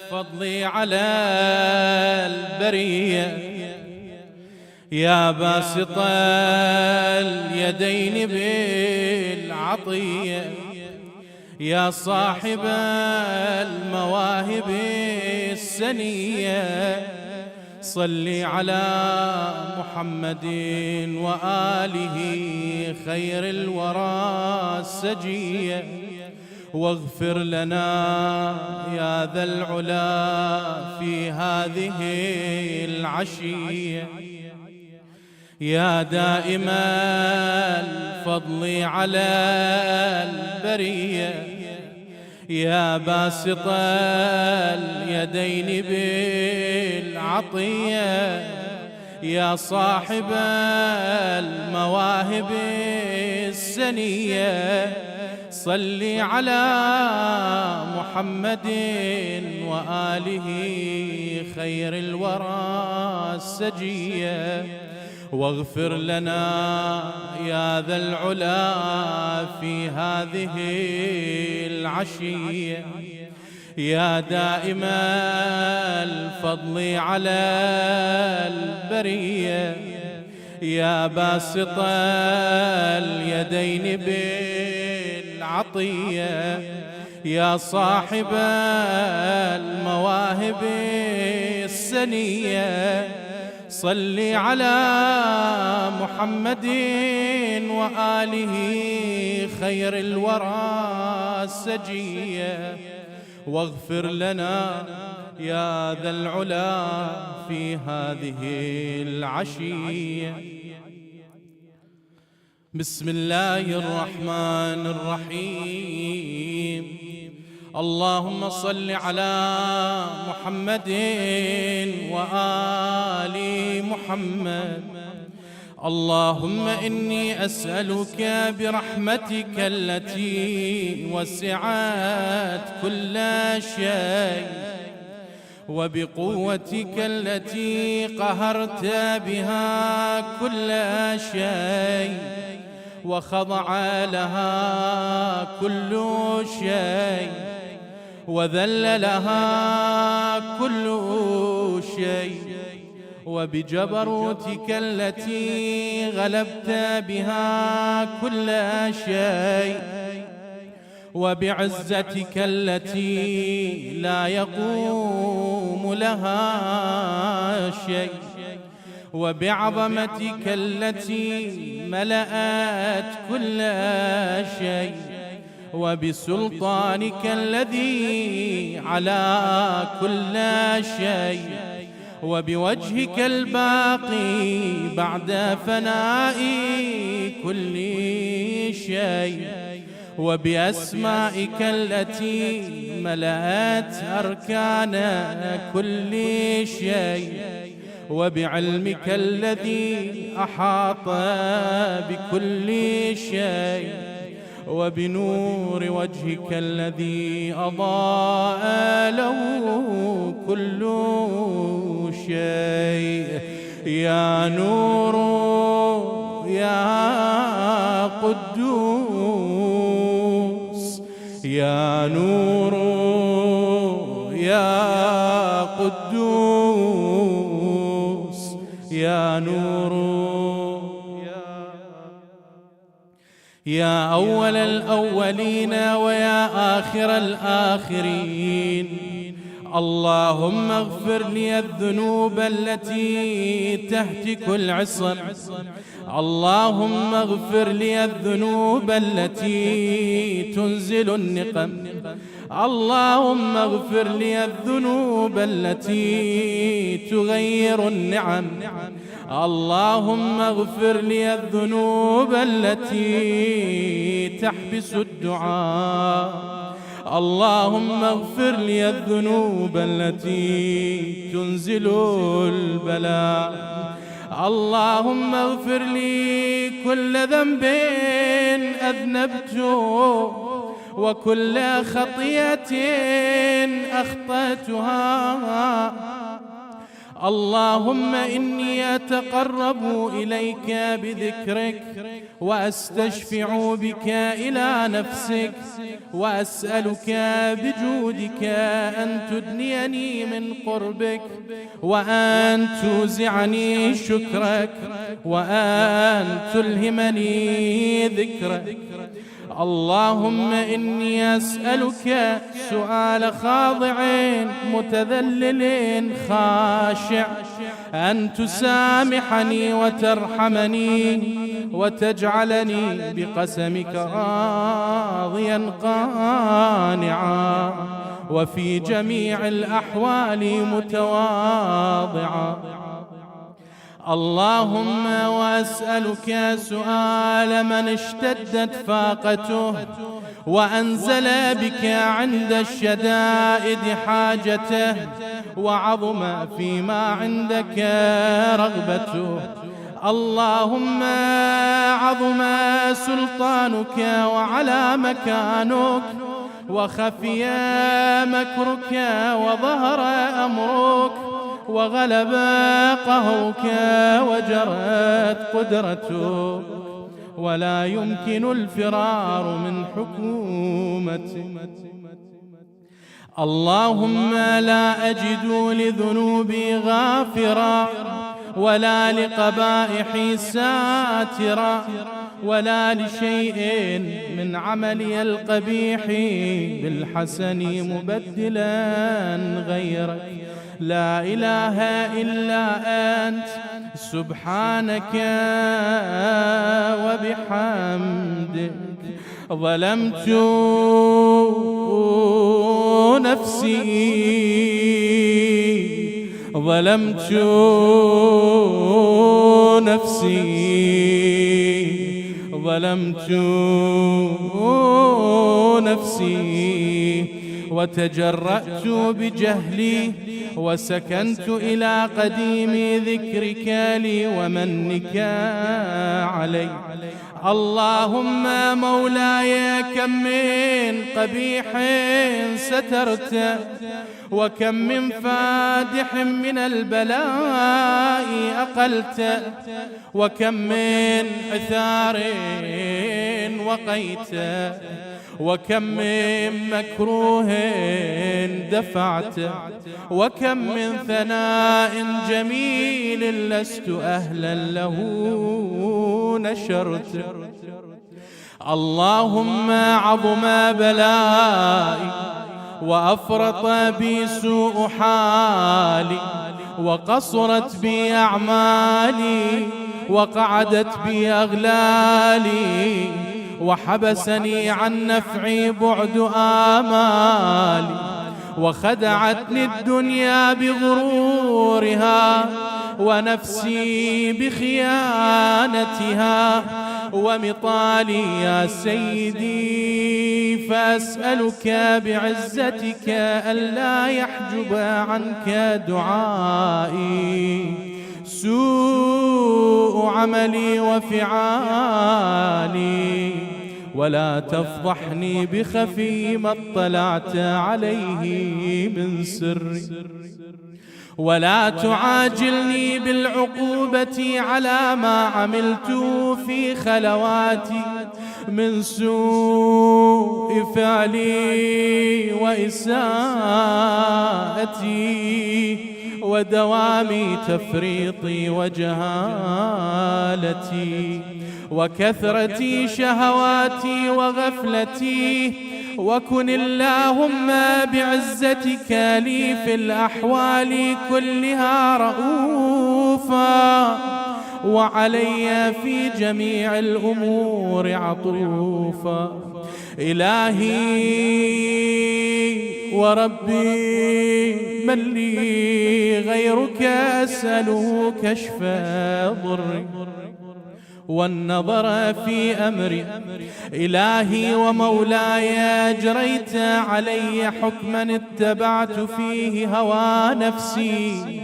الفضل على البرية، يا باسط اليدين بالعطية، يا صاحب المواهب السنية، صل على محمد وآله خير الورى السجية، واغفر لنا يا ذا العلا في هذه العشية، يا دائم الفضل على البرية، يا باسط اليدين بالعطية، يا صاحب المواهب السنية، صل على محمد وآله خير الورى السجية، واغفر لنا يا ذا العلا في هذه العشية، يا دائم الفضل على البرية، يا باسط اليدين بالعطية، يا صاحب المواهب السنية، صل على محمد وآله خير الورى السجية، واغفر لنا يا ذا العلا في هذه العشية. بسم الله الرحمن الرحيم. اللهم صل على محمد وآل محمد. اللهم إني أسألك برحمتك التي وسعت كل شيء، وبقوتك التي قهرت بها كل شيء، وخضع لها كل شيء، وذل لها كل شيء، وبجبروتك التي غلبت بها كل شيء، وبعزتك التي لا يقوم لها شيء، وبعظمتك التي ملأت كل شيء، وبسلطانك الذي على كل شيء، وبوجهك الباقي بعد فناء كل شيء، وبأسمائك التي ملأت أركان كل شيء، وبعلمك الذي أحاط بكل شيء، وبنور وجهك الذي أضاء له كل شيء. يا نور يا قدوس، يا نور يا قدوس، يا نور يا أول الأولين ويا آخر الآخرين. اللهم اغفر لي الذنوب التي تهتك العصر، اللهم اغفر لي الذنوب التي تنزل النقم، اللهم اغفر لي الذنوب التي تغير النعم، اللهم اغفر لي الذنوب التي تحبس الدعاء، اللهم اغفر لي الذنوب التي تنزل البلاء، اللهم اغفر لي كل ذنب أذنبته وكل خطيئة أخطأتها، اللهم إني أتقرب إليك بذكرك وأستشفع بك إلى نفسك، وأسألك بجودك أن تدنيني من قربك، وأن توزعني شكرك، وأن تلهمني ذكرك. اللهم إني أسألك سؤال خاضع متذلل خاشع أن تسامحني وترحمني وتجعلني بقسمك راضيا قانعا، وفي جميع الأحوال متواضعا. اللهم وأسألك سؤال من اشتدت فاقته وأنزل بك عند الشدائد حاجته، وعظم فيما عندك رغبته. اللهم عظم سلطانك وعلى مكانك، وخفي مكرك وظهر أمرك، وغلب قهرك وجرت قدرتك، ولا يمكن الفرار من حكومتك. اللهم لا أجد لذنوبي غافرا، ولا لقبائحي ساترا، ولا لشيء من عملي القبيح بالحسن مبدلا غيرك. لا إله إلا أنت سبحانك وبحمدك. ظلمت نفسي وتجرأت بجهلي، وسكنت إلى قديم ذكرك لي ومنك علي. اللهم مولاي كم من قبيح سترت، وكم من فادح من البلاء أقلت، وكم من عثار وقيت، وكم من مكروه دفعت، وكم من ثناء جميل لست أهلا له نشرت. اللهم عظم بلائي، وأفرط بي سوء حالي، وقصرت بي أعمالي، وقعدت بي أغلالي، وحبسني عن نفعي بعد آمالي، وخدعتني الدنيا بغرورها، ونفسي بخيانتها، ومطالي يا سيدي. فأسألك بعزتك ألا يحجب عنك دعائي سوء عملي وفعالي، ولا تفضحني بخفي ما اطلعت عليه من سري، ولا تعاجلني بالعقوبة على ما عملت في خلواتي من سوء فعلي وإساءتي ودوام تفريطي وجهالتي وكثرة شهواتي وغفلتي. وكن اللهم بعزتك لي في الأحوال كلها رؤوفا، وعلي في جميع الأمور عطوفا. إلهي وربي من لي غيرك أسأله كشف ضري والنظر في أمري. إلهي ومولاي أجريت علي حكما اتبعت فيه هوى نفسي،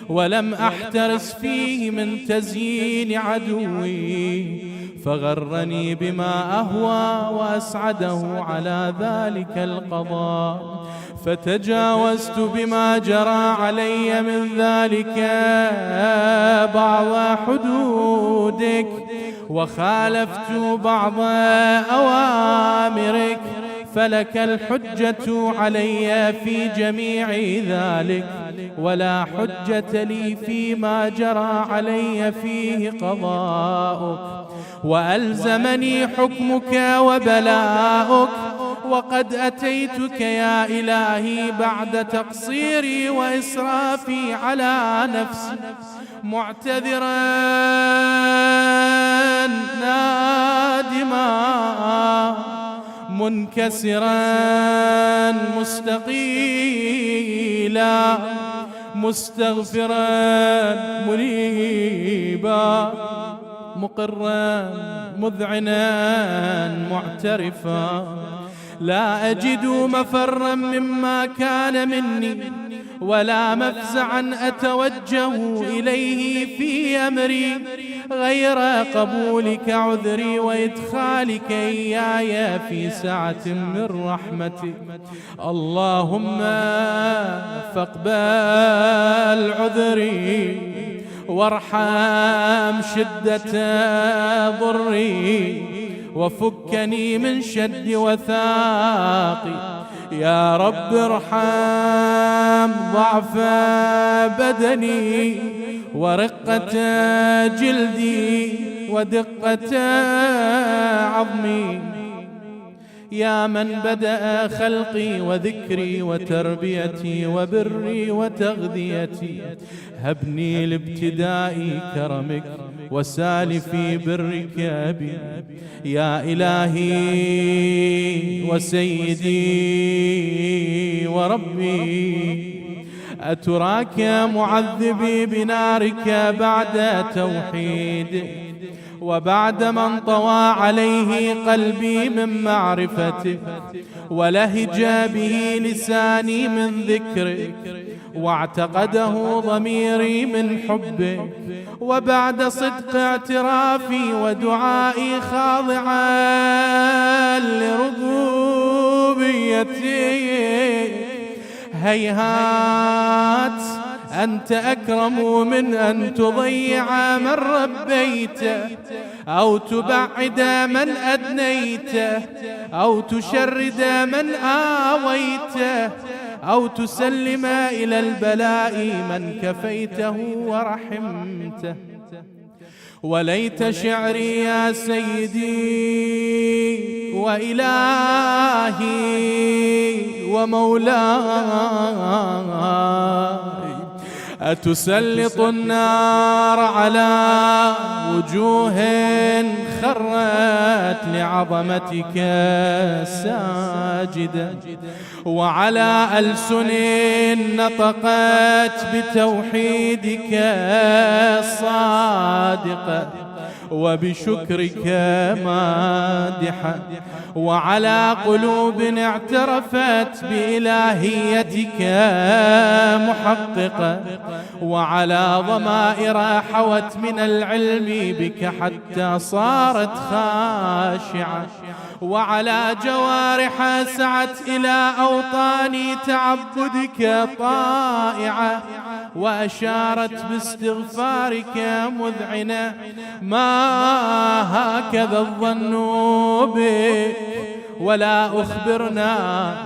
ولم أحترس فيه من تزيين عدوي، فغرني بما أهوى وأسعده على ذلك القضاء، فتجاوزت بما جرى علي من ذلك بعض حدودك، وخالفت بعض أوامرك، فلك الحجة علي في جميع ذلك، ولا حجة لي فيما جرى علي فيه قضاؤك، وألزمني حكمك وبلاؤك، وقد أتيتك يا إلهي بعد تقصيري وإسرافي على نفسي معتذرا نادما منكسرا مستقيلا مستغفرا منيبا مقرا مذعنا معترفا، لا أجد مفرا مما كان مني ولا مفزعا أتوجه إليه في أمري غير قبولك عذري وإدخالك إياي في سعة من رحمتك. اللهم فاقبل عذري وارحم شدة ضري، وفكني من شد وثاقي. يا رب ارحم ضعف بدني ورقة جلدي ودقة عظمي، يا من بدأ خلقي وذكري وتربيتي وبري وتغذيتي، هبني لابتداء كرمك وسالفي برك أبي. يا إلهي وسيدي وربي، أتراك معذبي بنارك بعد توحيد، وبعد من طوى عليه قلبي من معرفتك، ولهج به لساني من ذكرك، واعتقده ضميري من حبك، وبعد صدق اعترافي ودعائي خاضعا لربوبيتك، هيهات أنت أكرم من أن تضيع من ربيته، أو تبعد من أدنيته، أو تشرد من آويته، أو تسلم إلى البلاء من كفيته ورحمته. وليت شعري يا سيدي وإلهي ومولاي، أتسلط النار على وجوه خرت لعظمتك ساجدة، وعلى ألسن نطقت بتوحيدك صادقة وبشكرك مادحة، وعلى قلوب اعترفت بإلهيتك محققة، وعلى ضمائر حوت من العلم بك حتى صارت خاشعة، وعلى جوارح سعت إلى أوطان تعبدك طائعة، وأشارت باستغفارك مذعنة. ما هكذا الظن بك، ولا أخبرنا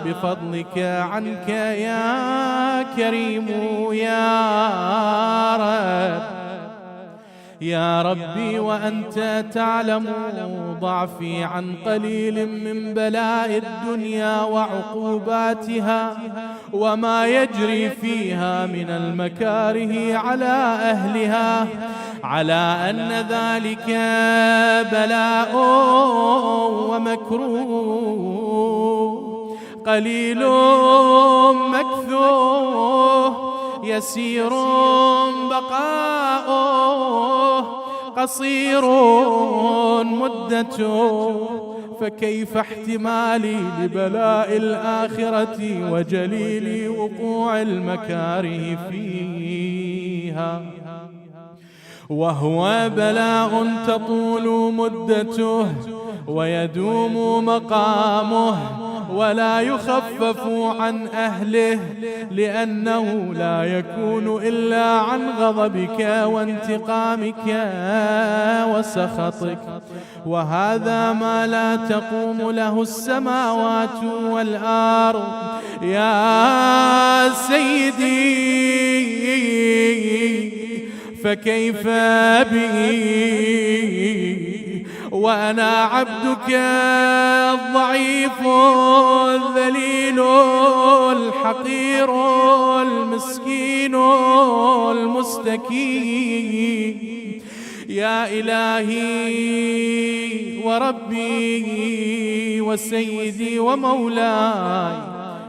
بفضلك عنك يا كريم يا رب. يا ربي وأنت تعلم ضعفي عن قليل من بلاء الدنيا وعقوباتها، وما يجري فيها من المكاره على أهلها، على أن ذلك بلاء ومكروه قليل مكثوه، يسير بقاؤه، قصير مدته، فكيف احتمالي لبلاء الآخرة وجليل وقوع المكاره فيها؟ وهو بلاء تطول مدته ويدوم مقامه ولا يخفف عن أهله، لأنه لا يكون إلا عن غضبك وانتقامك وسخطك، وهذا ما لا تقوم له السماوات والأرض. يا سيدي فكيف بي وأنا عبدك الضعيف الذليل الحقير المسكين المستكين. يا إلهي وربي وسيدي ومولاي،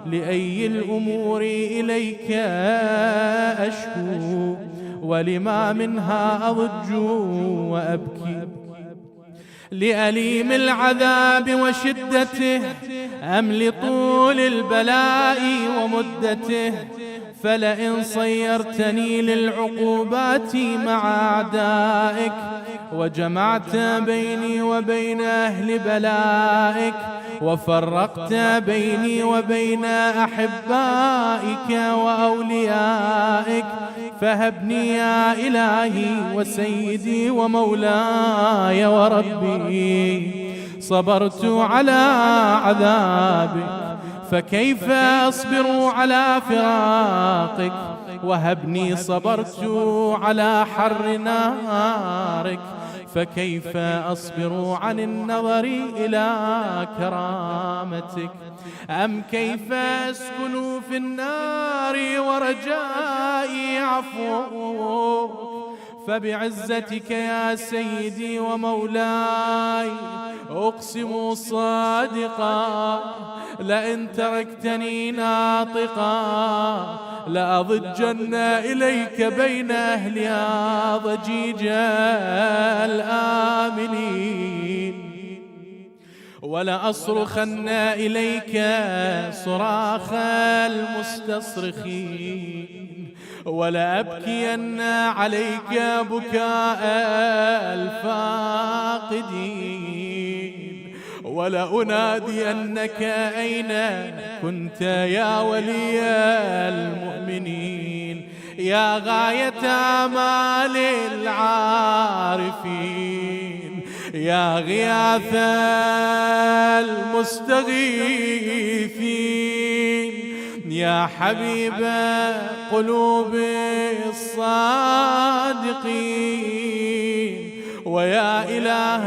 لأي الأمور إليك أشكو، ولما منها أضج وأبكي؟ لأليم العذاب وشدته أم لطول البلاء ومدته؟ فلئن صيرتني للعقوبات مع أعدائك وجمعت بيني وبين أهل بلائك وفرقت بيني وبين أحبائك وأوليائك، فهبني يا إلهي وسيدي ومولاي وربي. صبرت على عذابك فكيف أصبر على فراقك؟ وهبني صبرت على حر نارك فكيف أصبر عن النظر إلى كرامتك؟ أم كيف أسكن في النار ورجائي عفوك؟ فبعزتك يا سيدي ومولاي أقسم صادقا، لئن تركتني ناطقا لأضجن إليك بين أهلها ضجيج الآمنين، ولأصرخن إليك صراخ المستصرخين، ولأبكين عليك بكاء الفاقدين، ولأنادينك أين كنت يا ولي المؤمنين، يا غاية آمال العارفين، يا غياث المستغيثين، يا حبيب قلوب الصادقين، ويا إله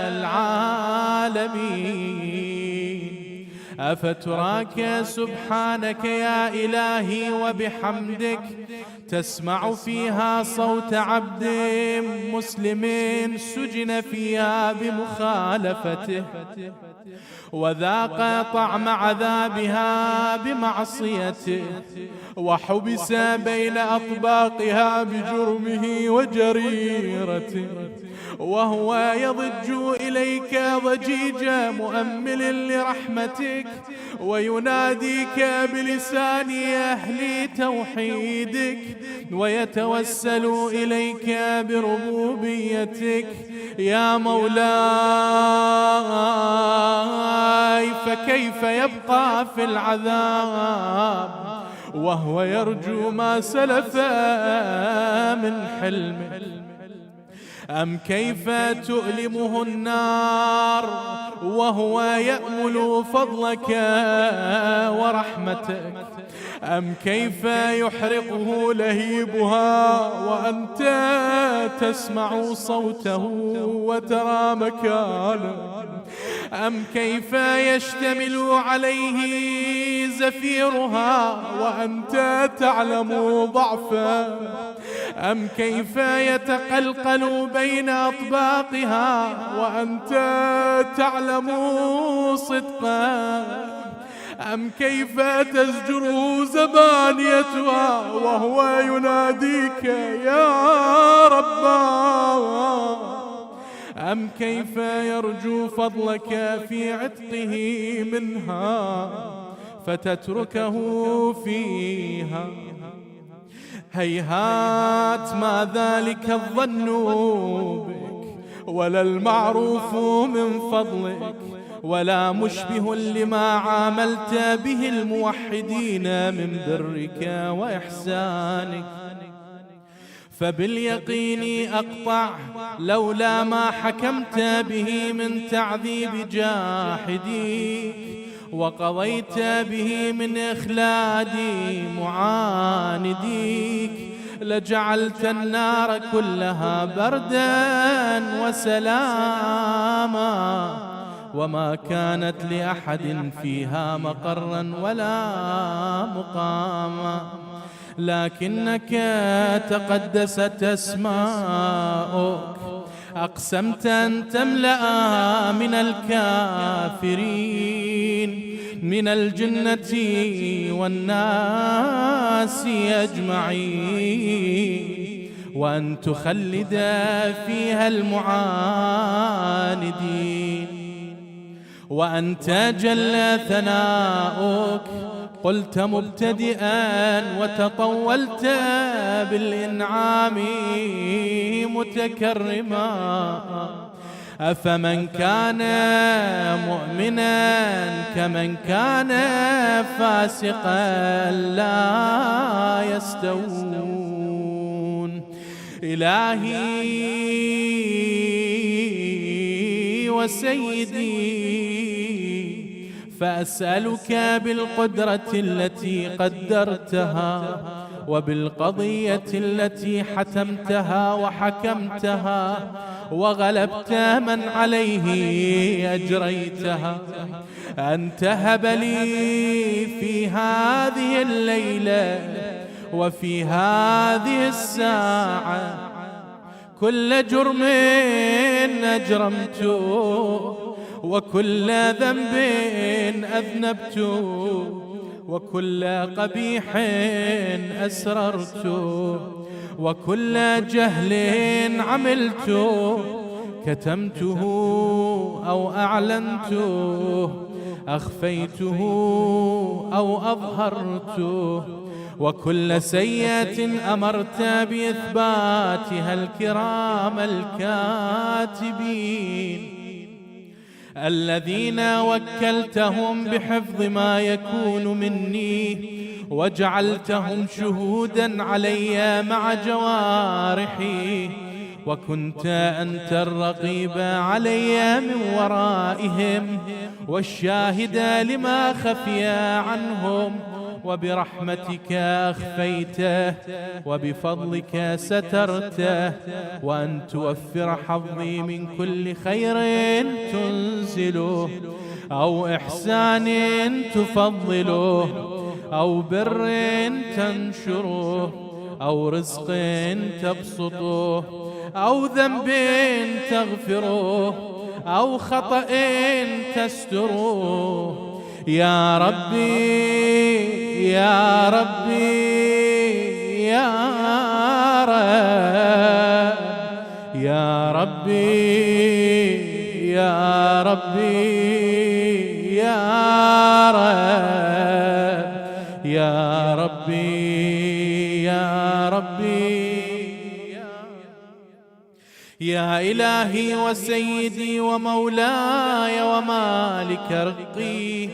العالمين. أفتراك سبحانك يا إلهي وبحمدك تسمع فيها صوت عبد مسلم سجن فيها بمخالفته وذاق طعم عذابها بمعصيته وحبس بين أطباقها بجرمه وجريرته، وهو يضج إليك ضجيج مؤمل لرحمتك ويناديك بلسان أهل توحيدك ويتوسل إليك بربوبيتك. يا مولاي فكيف يبقى في العذاب وهو يرجو ما سلف من حلمه؟ أم كيف تؤلمه النار وهو يأمل فضلك ورحمتك؟ أم كيف يحرقه لهيبها وأنت تسمع صوته وترى مكانه؟ أم كيف يشتمل عليه زفيرها وأنت تعلم ضعفه؟ أم كيف يتقلقل بين أطباقها وأنت تعلم صدقه؟ أم كيف تزجره زبانيتها وهو يناديك يا ربا؟ أم كيف يرجو فضلك في عتقه منها فتتركه فيها؟ هيهات ما ذلك الظن بك، ولا المعروف من فضلك، ولا مشبه لما عاملت به الموحدين من برك وإحسانك. فباليقين أقطع لولا ما حكمت به من تعذيب جاحديك، وقضيت به من إخلاد معانديك، لجعلت النار كلها بردا وسلاما، وما كانت لأحد فيها مقرا ولا مقاما. لكنك تقدست أسماؤك، أقسمت أن تملأ من الكافرين من الجنة والناس أجمعين، وأن تخلد فيها المعاندين. وأنت جل ثناؤك قلت مبتدئا وتطولت بالإنعام متكرما، أفمن كان مؤمنا كمن كان فاسقا لا يستوون. إلهي وسيدي، فأسألك بالقدرة التي قدرتها، وبالقضية التي حتمتها وحكمتها، وغلبت من عليه أجريتها، أن تهب لي في هذه الليلة وفي هذه الساعة كل جرم أجرمته، وكل ذنب أذنبت، وكل قبيح أسررت، وكل جهل عملت، كتمته أو أعلنته، أخفيته أو أظهرته، وكل سيئة أمرت بإثباتها الكرام الكاتبين، الذين وكلتهم بحفظ ما يكون مني، وجعلتهم شهودا علي مع جوارحي، وكنت أنت الرقيب علي من ورائهم، والشاهد لما خفي عنهم، وبرحمتك أخفيته، وبفضلك سترته، وأن توفر حظي من كل خير تنزله، أو إحسان تفضله، أو بر تنشره، أو رزق تبسطه، أو ذنب تغفره، أو خطأ تستره. يا ربي يا ربي يا رب، يا ربي يا ربي يا رب، يا ربي يا ربي يا إلهي وسيدي ومولاي ومالك رقي،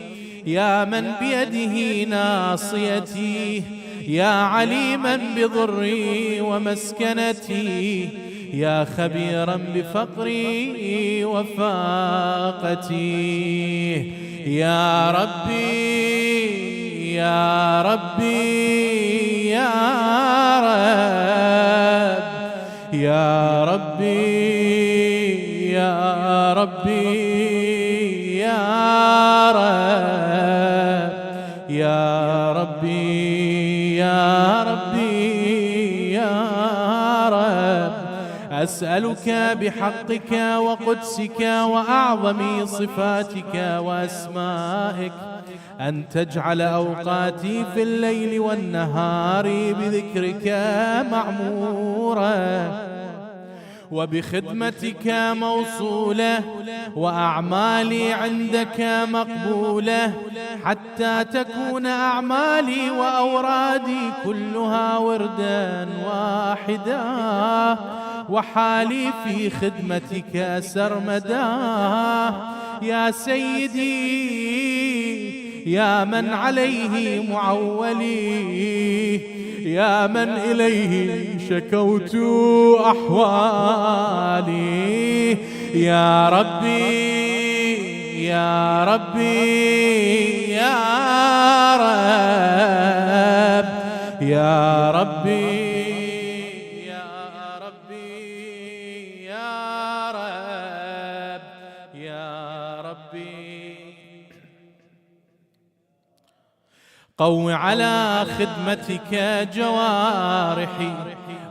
يا من بيده ناصيتي، يا عليما بضري ومسكنتي، يا خبيرا بفقري وفاقتي. يا ربي يا ربي يا رب، يا ربي يا ربي يا رب، يا ربي يا ربي يا رب. أسألك بحقك وقدسك وأعظم صفاتك وأسمائك أن تجعل أوقاتي في الليل والنهار بذكرك معمورة، وبخدمتك موصولة، وأعمالي عندك مقبولة، حتى تكون أعمالي وأورادي كلها وردا واحدا، وحالي في خدمتك سرمدا. يا سيدي يا من عليه معولي، يا من إليه شكوت أحوالي. يا ربي يا ربي يا رب، يا ربي يا ربي يا رب، يا ربي. قو على خدمتك جوارحي،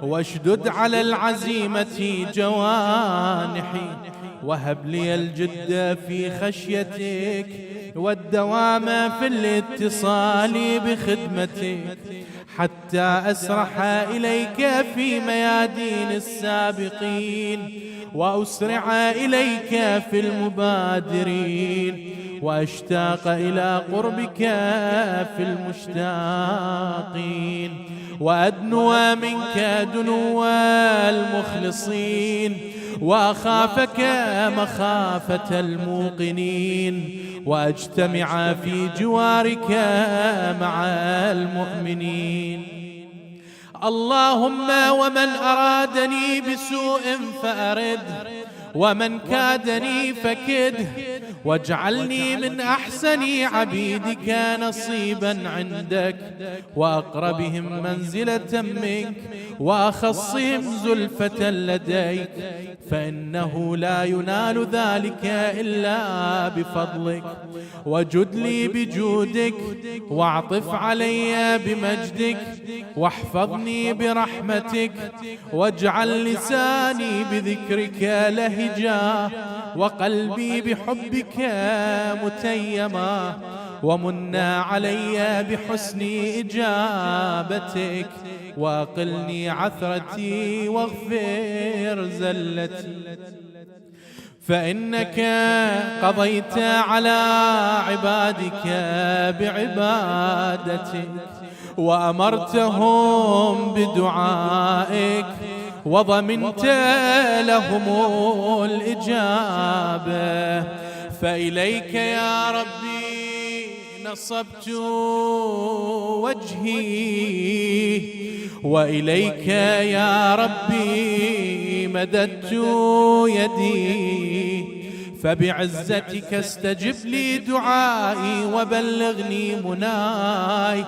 واشدد على العزيمة جوانحي، وهب لي الجد في خشيتك، والدوام في الاتصال بخدمتك، حتى أسرح إليك في ميادين السابقين، وأسرع إليك في المبادرين، وأشتاق إلى قربك في المشتاقين، وأدنو منك دنو المخلصين، وأخافك مخافة الموقنين، وأجتمع في جوارك مع المؤمنين. اللهم ومن أرادني بسوء فأرد، ومن كادني فكده، واجعلني من أحسن عبيدك نصيبا عندك، وأقربهم منزلة منك، وأخصهم زلفة لديك، فإنه لا ينال ذلك إلا بفضلك. وجد لي بجودك، واعطف علي بمجدك، واحفظني برحمتك، واجعل لساني بذكرك لهجا، وقلبي بحبك متيما، ومنا علي بحسن إجابتك، وأقلني عثرتي واغفر زلتي. فإنك قضيت على عبادك بعبادتك، وأمرتهم بدعائك، وضمنت لهم الإجابة. فإليك يا ربي نصبت وجهي، وإليك يا ربي مددت يدي، فبعزتك استجب لي دعائي، وبلغني مناي،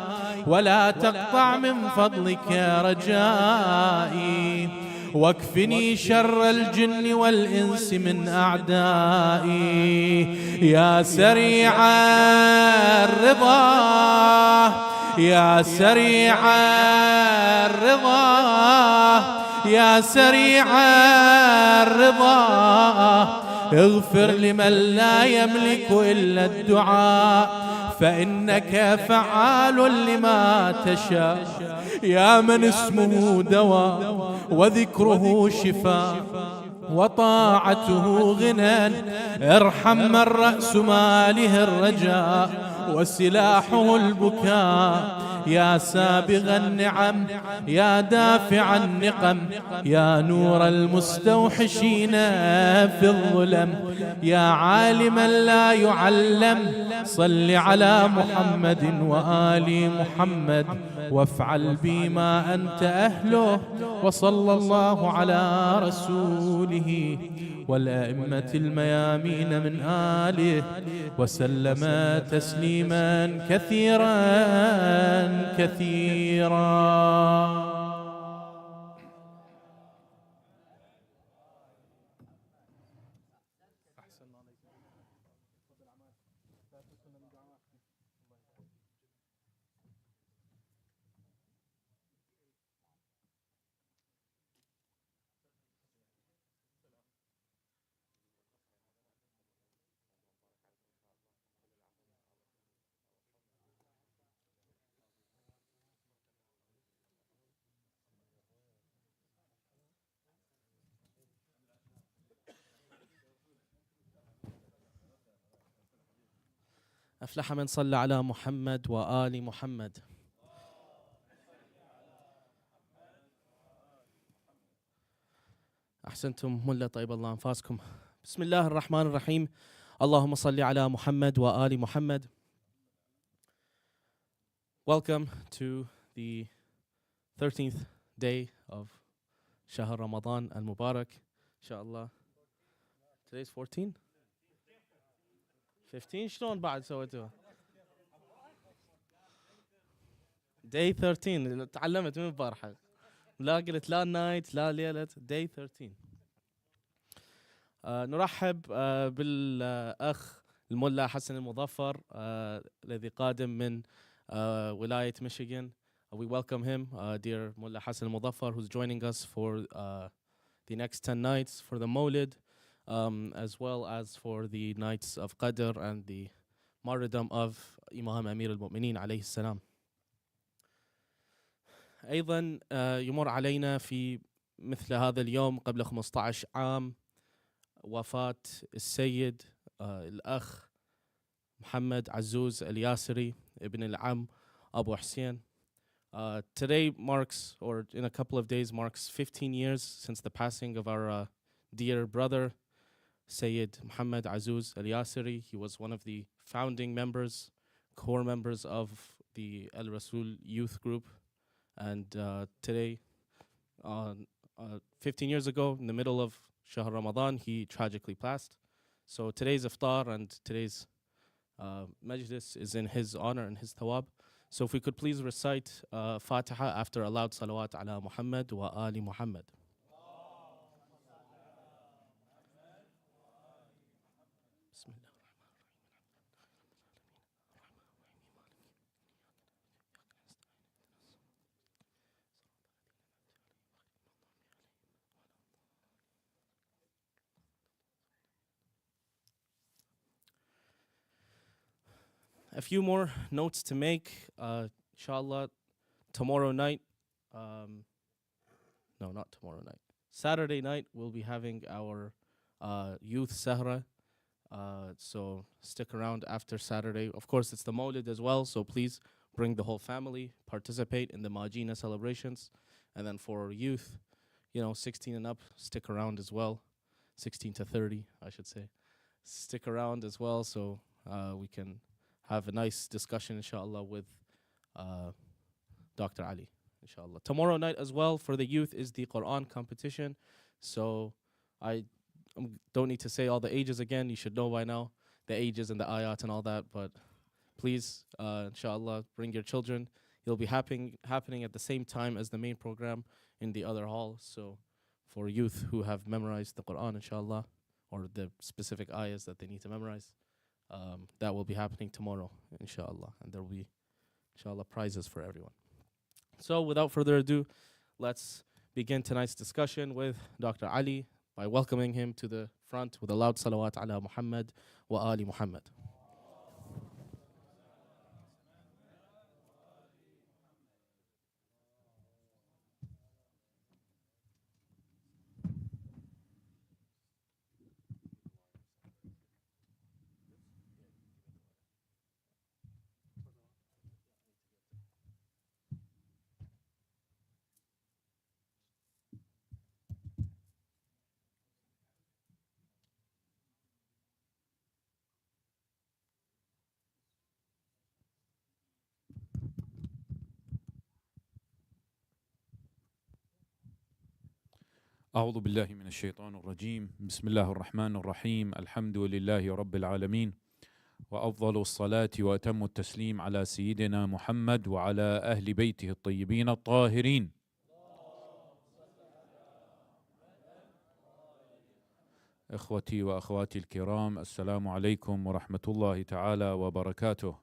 ولا تقطع من فضلك رجائي، واكفني شر الجن والإنس من أعدائي. يا سريع الرضا، يا سريع الرضا، يا سريع الرضا، اغفر لمن لا يملك إلا الدعاء، فإنك فعال لما تشاء. يا من اسمه دواء، وذكره شفاء، وطاعته غنى، ارحم من رأس ماله الرجاء، وسلاحه البكاء. يا سابغ النعم، يا دافع النقم، يا نور المستوحشين في الظلم، يا عالما لا يعلم، صل على محمد وآل محمد، وافعل بي ما أنت أهله. وصلى الله على رسوله والأئمة الميامين من آله، وسلم تسليما كثيرا كثيرا. أفلح من صلى على محمد وآل محمد. أحسنتم ملا طيب الله أنفاسكم. بسم الله الرحمن الرحيم. اللهم صل على محمد وآل محمد. Welcome to the 13th day of Shahr Ramadan al-Mubarak. Inshallah. Today's 14? 15 شلون بعد سويتوها؟ Day 13 تعلمت من البارحة. لا قلت لا نايت لا ليلة. Day 13. نرحب بالأخ الملا حسن المظفر الذي قادم من ولاية Michigan. We welcome him, dear Mullah Hassan al-Mudaffar, who's joining us for the next 10 nights for the Mawlid, as well as for the nights of Qadr and the martyrdom of Imam Amir al-Mu'mineen عليه السلام. أيضا يمر علينا في مثل هذا اليوم قبل 15 عام وفاة السيد الأخ محمد عزوز الياسري ابن العم أبو حسين. Today marks, or in a couple of days, marks 15 years since the passing of our dear brother, Sayyid Muhammad Azuz al-Yasiri. He was one of the founding members, core members of the Al-Rasool youth group. And today, 15 years ago, in the middle of Shahr Ramadan, he tragically passed. So today's iftar and today's majlis is in his honor and his thawab. So if we could please recite Fatiha after a loud salawat ala Muhammad wa ali Muhammad. A few more notes to make. Inshallah, tomorrow night, no, not tomorrow night. Saturday night, we'll be having our youth sahra. So stick around after Saturday. Of course, it's the Mawlid as well, so please bring the whole family, participate in the Majina celebrations. And then for youth, 16 and up, stick around as well. 16 to 30, I should say. Stick around as well so we can have a nice discussion, inshallah, with Dr. Ali, inshallah. Tomorrow night as well for the youth is the Quran competition. So I don't need to say all the ages again. You should know by now the ages and the ayat and all that. But please, inshallah, bring your children. It'll be happening at the same time as the main program in the other hall. So for youth who have memorized the Quran, inshallah, or the specific ayahs that they need to memorize, that will be happening tomorrow, inshallah. And there will be, inshallah, prizes for everyone. So without further ado, let's begin tonight's discussion with Dr. Ali by welcoming him to the front with a loud salawat ala Muhammad wa ali Muhammad. أعوذ بالله من الشيطان الرجيم. بسم الله الرحمن الرحيم. الحمد لله رب العالمين، وأفضل الصلاة وأتم التسليم على سيدنا محمد وعلى أهل بيته الطيبين الطاهرين. إخوتي وأخواتي الكرام، السلام عليكم ورحمة الله تعالى وبركاته.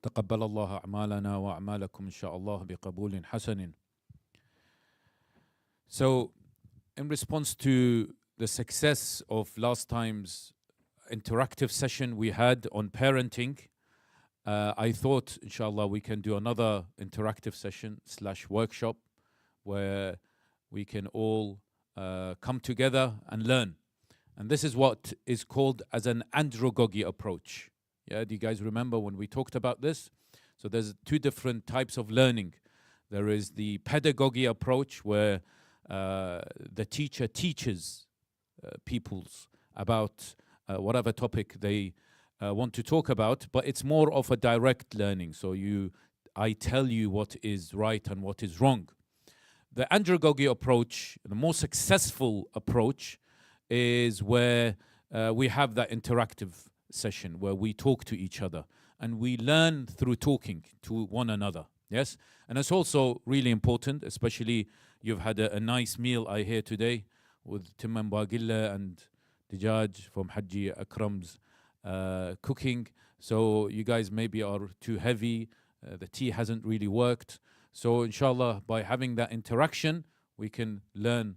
تقبل الله أعمالنا وأعمالكم إن شاء الله بقبول حسن. So, in response to the success of last time's interactive session we had on parenting, I thought, inshallah, we can do another interactive session / workshop where we can all come together and learn. And this is what is called as an andragogy approach. Yeah, do you guys remember when we talked about this? So there's two different types of learning. There is the pedagogy approach where the teacher teaches pupils about whatever topic they want to talk about, but it's more of a direct learning. So I tell you what is right and what is wrong. The andragogy approach, the more successful approach, is where we have that interactive session where we talk to each other and we learn through talking to one another. Yes, and it's also really important, especially you've had a nice meal I hear today with Timman Bagilla and Dijaj from Haji Akram's cooking. So you guys maybe are too heavy, the tea hasn't really worked. So inshallah, by having that interaction, we can learn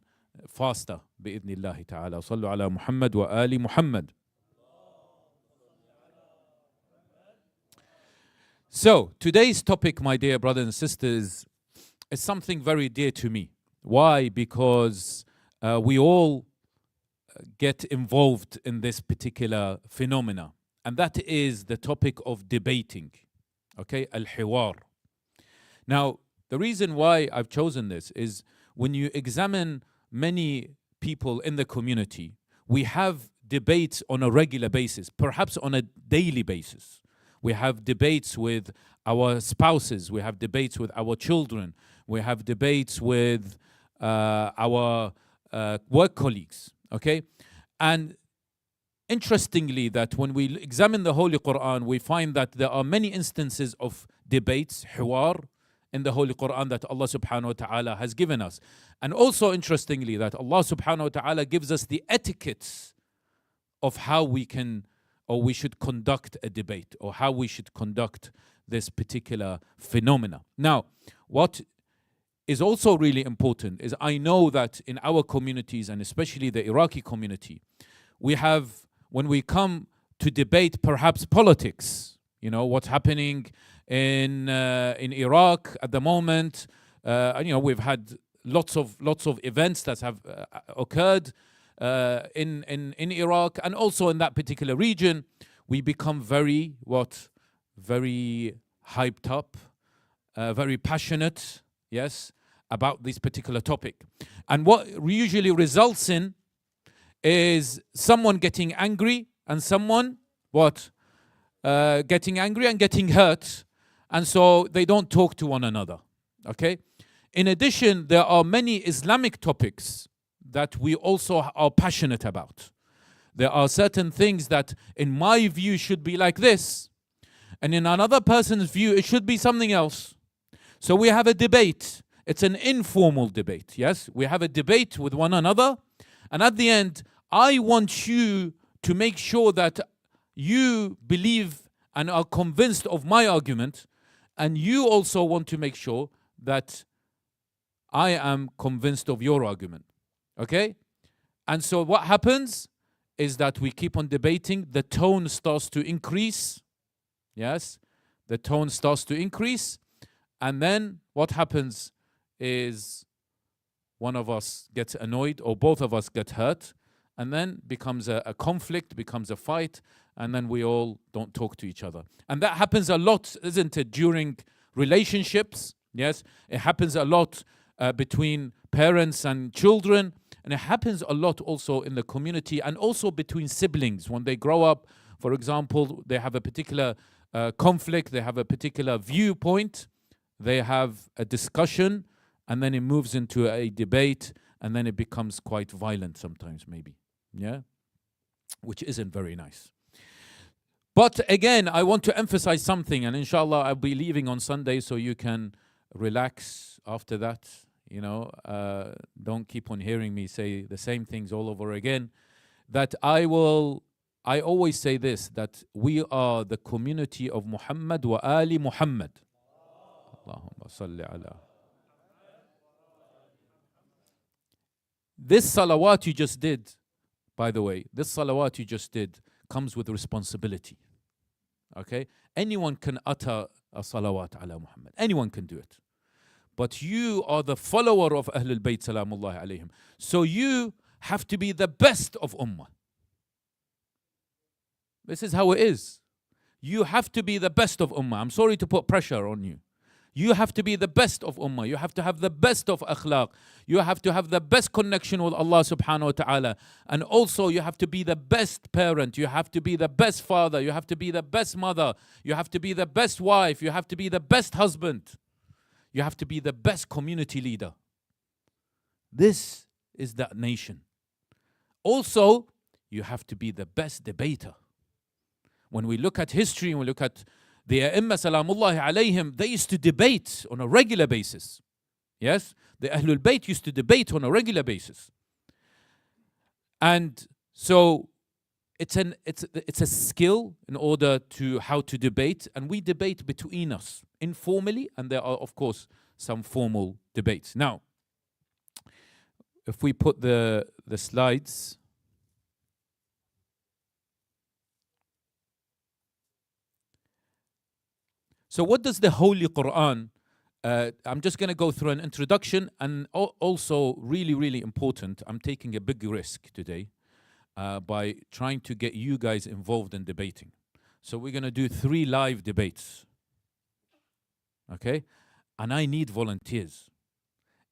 faster بإذن الله تعالى. صلوا على محمد وآل محمد. So today's topic, my dear brothers and sisters, is something very dear to me. Why? Because we all get involved in this particular phenomena, and that is the topic of debating. Okay, al-hiwar. Now, the reason why I've chosen this is when you examine many people in the community, we have debates on a regular basis, perhaps on a daily basis. We have debates with our spouses, we have debates with our children, we have debates with our work colleagues, okay? And interestingly, that when we examine the Holy Quran, we find that there are many instances of debates, hiwar, in the Holy Quran that Allah subhanahu wa ta'ala has given us. And also interestingly, that Allah subhanahu wa ta'ala gives us the etiquettes of how we can or we should conduct a debate or how we should conduct this particular phenomena. Now, what is also really important is I know that in our communities and especially the Iraqi community, we have, when we come to debate perhaps politics, you know, what's happening in Iraq at the moment, and, you know, we've had lots of events that have occurred in Iraq and also in that particular region. We become very hyped up, very passionate, yes, about this particular topic. And what usually results in is someone getting angry and someone getting angry and getting hurt, and so they don't talk to one another. Okay. In addition, there are many Islamic topics that we also are passionate about. There are certain things that, in my view, should be like this, and in another person's view, it should be something else. So we have a debate. It's an informal debate. Yes, we have a debate with one another, and at the end, I want you to make sure that you believe and are convinced of my argument, and you also want to make sure that I am convinced of your argument. Okay? And so what happens is that we keep on debating, the tone starts to increase. Yes? The tone starts to increase, and then what happens is one of us gets annoyed or both of us get hurt, and then becomes a conflict, becomes a fight, and then we all don't talk to each other. And that happens a lot, isn't it, during relationships? Yes, it happens a lot between parents and children, and it happens a lot also in the community and also between siblings. When they grow up, for example, they have a particular conflict, they have a particular viewpoint, they have a discussion, and then it moves into a debate, and then it becomes quite violent sometimes, maybe. Yeah, which isn't very nice. But again, I want to emphasize something, and inshallah I'll be leaving on Sunday so you can relax after that. You know, don't keep on hearing me say the same things all over again. That I always say this, that we are the community of Muhammad wa Ali Muhammad. Allahumma salli ala. This salawat you just did, by the way, this salawat you just did comes with responsibility. Okay? Anyone can utter a salawat ala Muhammad. Anyone can do it. But you are the follower of Ahlul Bayt Salamullahi alayhim. So you have to be the best of Ummah. This is how it is. You have to be the best of ummah. I'm sorry to put pressure on you. You have to be the best of ummah. You have to have the best of akhlaq. You have to have the best connection with Allah subhanahu wa ta'ala. And also you have to be the best parent. You have to be the best father. You have to be the best mother. You have to be the best wife. You have to be the best husband. You have to be the best community leader. This is that nation. Also, you have to be the best debater. When we look at history and we look at the A'imma Salamullahi alayhim, they used to debate on a regular basis. Yes? The Ahlul Bayt used to debate on a regular basis. And so it's a skill in order to how to debate, and we debate between us informally, and there are of course some formal debates. Now, if we put the slides. So what does the Holy Quran, I'm just going to go through an introduction, and also really, really important, I'm taking a big risk today by trying to get you guys involved in debating. So we're going to do 3 live debates. Okay? And I need volunteers.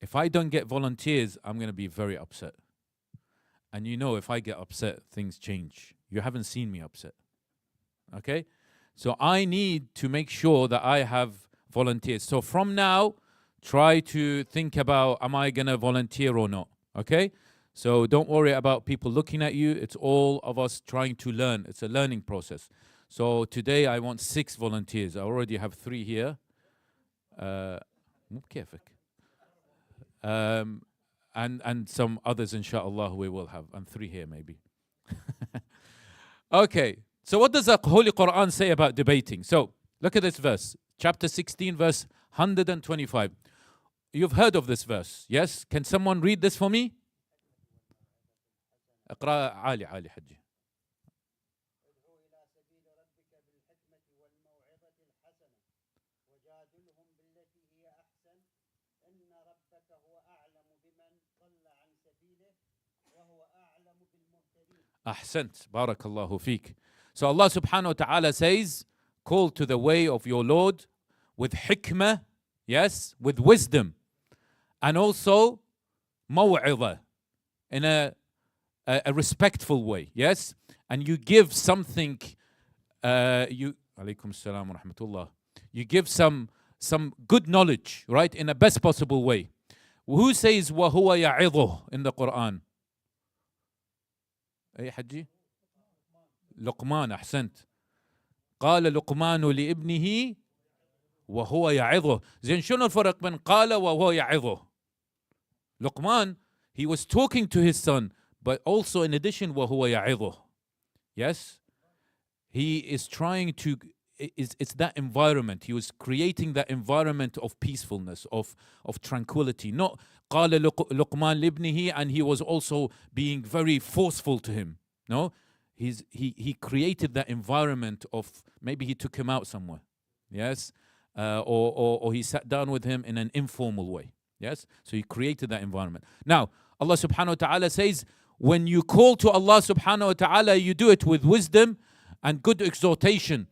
If I don't get volunteers, I'm going to be very upset. And you know, if I get upset, things change. You haven't seen me upset. Okay? So I need to make sure that I have volunteers. So from now, try to think about, am I going to volunteer or not? Okay? So don't worry about people looking at you. It's all of us trying to learn. It's a learning process. So today I want 6 volunteers. I already have 3 here. مو بكيفك. And some others, inshallah, we will have. And 3 here, maybe. Okay. So what does the Holy Quran say about debating? So look at this verse. Chapter 16, verse 125. You've heard of this verse, yes? Can someone read this for me? اقرأ عالي عالي حجي. Ahsant, barakallahu feek. So Allah subhanahu wa ta'ala says, call to the way of your Lord with hikmah, yes, with wisdom, and also maw'idha, in a respectful way, yes? And you give something, alaykum salam wa rahmatullah, you give some good knowledge, right, in a best possible way. Who says wa huwa ya'idhuh in the Quran? أي حجي لقمان أحسنت قال لقمان لابنه وهو يعظه زين شنو الفرق بين قال وهو يعظه لقمان, he was talking to his son, but also in addition وهو يعظه, yes, he is trying to, it's that environment, he was creating that environment of peacefulness, of tranquility. Not قال لقمان لابنه, and he was also being very forceful to him. No, he created that environment of, maybe he took him out somewhere, yes, or he sat down with him in an informal way, yes. So he created that environment. Now Allah subhanahu wa ta'ala says, when you call to Allah subhanahu wa ta'ala, you do it with wisdom and good exhortation,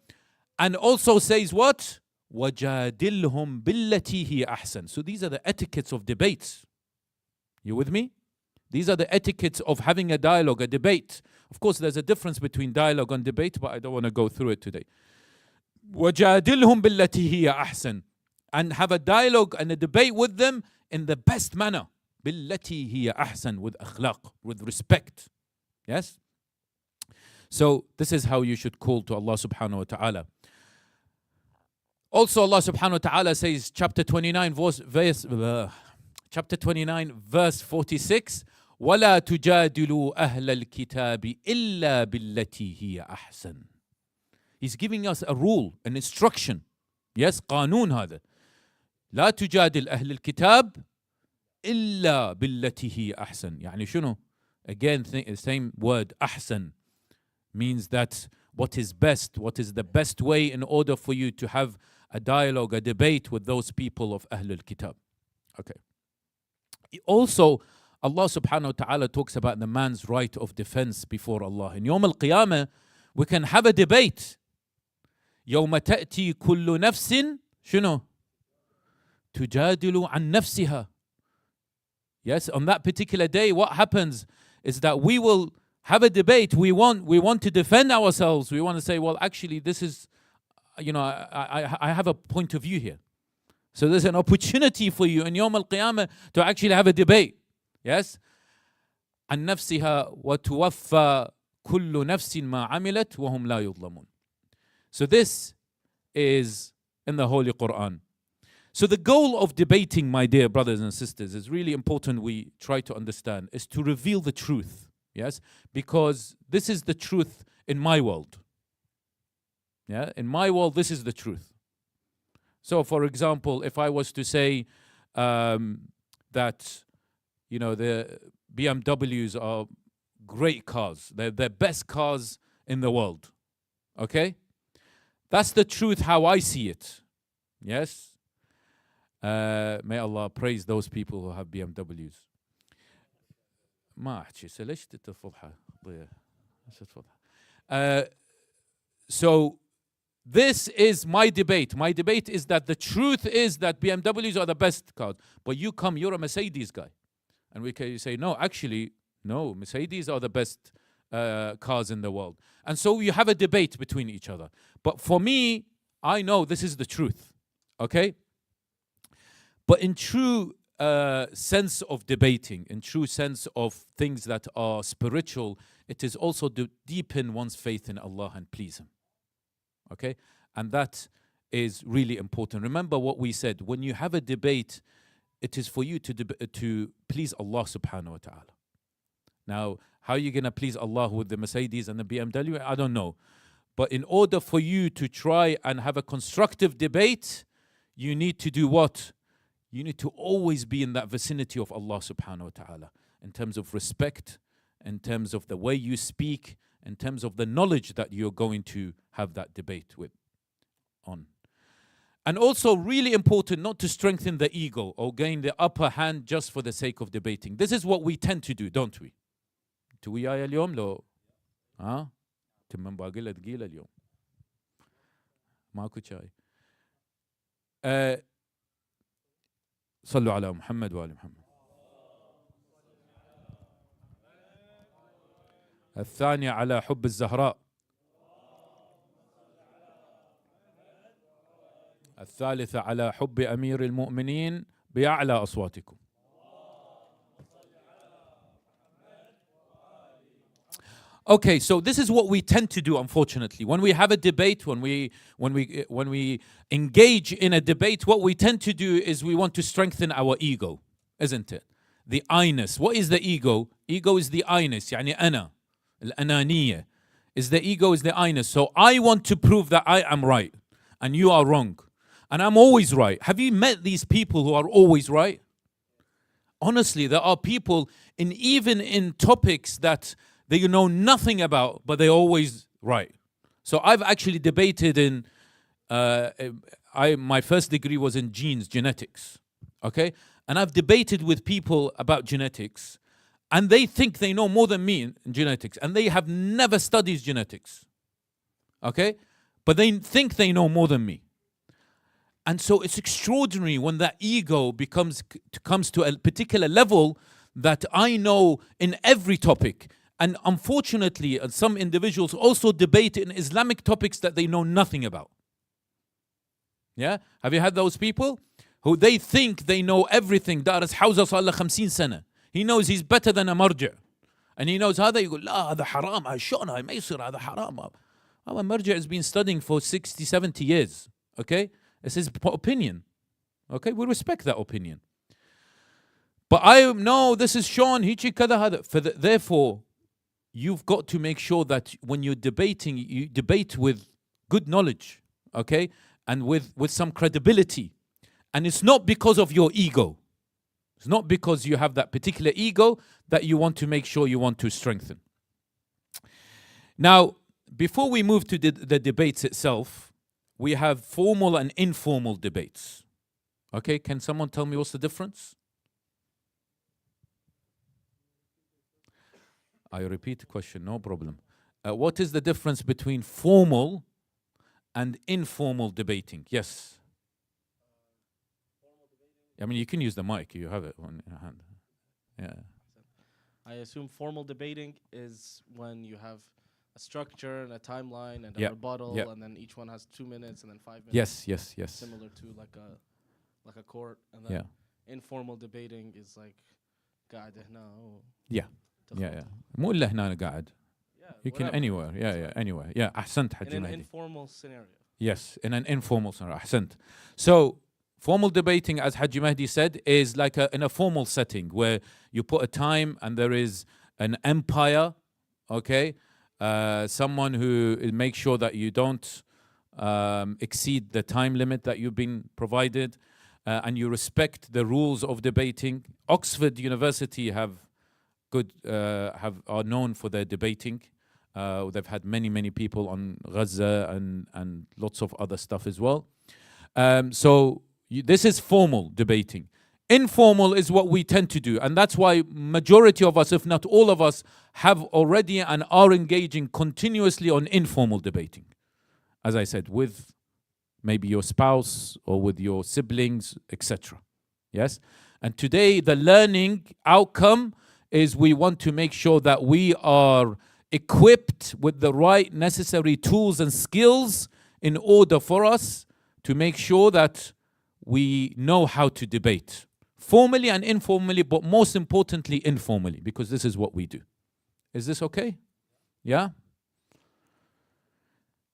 and also says what? وَجَادِلْهُمْ بِالَّتِي هِيَ أَحْسَنُ. So these are the etiquettes of debates. You with me? These are the etiquettes of having a dialogue, a debate. Of course, there's a difference between dialogue and debate, but I don't want to go through it today. وَجَادِلْهُمْ بِالَّتِي هِيَ أَحْسَنُ. And have a dialogue and a debate with them in the best manner. بِالَّتِي هِيَ أَحْسَنُ, with akhlaq, with respect. Yes? So this is how you should call to Allah subhanahu wa ta'ala. Also Allah subhanahu wa ta'ala says, chapter 29 verse 46, وَلَا تُجَادِلُوا أَهْلَ الْكِتَابِ إِلَّا بِالَّتِي هِيَ أَحْسَنُ. He's giving us a rule, an instruction. Yes, قانون هذا. لا تجادل أهل الكتاب إلا بالتي هي أحسن. يعني شنو? Again, same word, أحسن, means that what is best, what is the best way in order for you to have a dialogue, a debate with those people of Ahl al-Kitab. Okay. Also, Allah subhanahu wa ta'ala talks about the man's right of defense before Allah. In Yawm al-Qiyamah, We can have a debate. يوم تأتي كل نفس شنو؟ تجادل عن نفسها. Yes, on that particular day, what happens is that we will have a debate. We want to defend ourselves. We want to say, well, actually, this is, I have a point of view here. So there's an opportunity for you in Yawm al-Qiyamah to actually have a debate. Yes? عن نفسها وتوفى كل نفس ما عملت وهم لا يظلمون. So this is in the Holy Quran. So the goal of debating, my dear brothers and sisters, is really important we try to understand, is to reveal the truth. Yes? Because this is the truth in my world. Yeah? In my world, this is the truth. So, for example, if I was to say that, the BMWs are great cars, they're the best cars in the world, okay? That's the truth how I see it, yes? May Allah praise those people who have BMWs. ما أحكي ليش تتفضحها So this is my debate. My debate is that the truth is that BMWs are the best cars. But you're a Mercedes guy. And we can say, no, actually, no, Mercedes are the best cars in the world. And so you have a debate between each other. But for me, I know this is the truth. Okay? But in true sense of debating, in true sense of things that are spiritual, it is also to deepen one's faith in Allah and please Him. Okay? And that is really important. Remember what we said. When you have a debate, it is for you to please Allah subhanahu wa ta'ala. Now, how are you going to please Allah with the Mercedes and the BMW? I don't know. But in order for you to try and have a constructive debate, you need to do what? You need to always be in that vicinity of Allah subhanahu wa ta'ala. In terms of respect, in terms of the way you speak, in terms of the knowledge that you're going to have that debate on. And also really important not to strengthen the ego or gain the upper hand just for the sake of debating. This is what we tend to do, don't we? وياي اليوم لو تمن باقي ثقيله اليوم ماكو شاي صلوا على محمد وآل محمد. الثانية على حب الزهراء. الثالثة على حب أمير المؤمنين بأعلى أصواتكم. Okay, so this is what we tend to do, unfortunately. When we have a debate, when we engage in a debate, what we tend to do is we want to strengthen our ego, isn't it? The I-ness. What is the ego? Ego is the I-ness. يعني أنا. الأنانية. Is the ego is the I-ness. So I want to prove that I am right and you are wrong. And I'm always right. Have you met these people who are always right? Honestly, there are people even in topics that they know nothing about, but they're always right. So I've actually debated in, my first degree was in genetics, okay? And I've debated with people about genetics, and they think they know more than me in genetics, and they have never studied genetics, okay? But they think they know more than me. And so it's extraordinary when that ego comes to a particular level that I know in every topic. And unfortunately, some individuals also debate in Islamic topics that they know nothing about. Yeah? Have you had those people? Who they think they know everything. دارس حوزة صار له 50 سنة. He knows he's better than a مرجع. And he knows هذا يقول لا هذا حرام هذا شلون هذا ما يصير هذا حرام. Our مرجع has been studying for 60, 70 years. Okay? It's his opinion. Okay? We respect that opinion. But I know this is Sean, هيجي كذا هذا. Therefore, you've got to make sure that when you're debating, you debate with good knowledge, okay? And with some credibility. And it's not because of your ego. It's not because you have that particular ego that you want to make sure you want to strengthen. Now, before we move to the debates itself, we have formal and informal debates. Okay, can someone tell me what's the difference? I repeat the question, no problem. what is the difference between formal and informal debating? Yes. I mean, you can use the mic. You have it on your hand. Yeah. I assume formal debating is when you have a structure and a timeline and a Yep, rebuttal, yep. and then each one has 2 minutes and then 5 minutes. Yes. Similar to like a court. And then Yeah. informal debating is like قاعد هنا Yeah. مو إلا هنا قاعد. You can whatever. anywhere. Yeah, anywhere. Yeah, أحسنت In حجي an مهدي. informal scenario. Yes, in an informal scenario. أحسنت. So, formal debating, as Haji Mahdi said, is like in a formal setting where you put a time and there is an umpire, okay? Someone who makes sure that you don't exceed the time limit that you've been provided, and you respect the rules of debating. Oxford University are known for their debating. They've had many people on Gaza and lots of other stuff as well. So this is formal debating. Informal is what we tend to do, and that's why majority of us, if not all of us, have already and are engaging continuously on informal debating. As I said, with maybe your spouse or with your siblings, etc. Yes? And today the learning outcome is we want to make sure that we are equipped with the right necessary tools and skills in order for us to make sure that we know how to debate. Formally and informally, but most importantly, informally, because this is what we do. Is this okay? Yeah?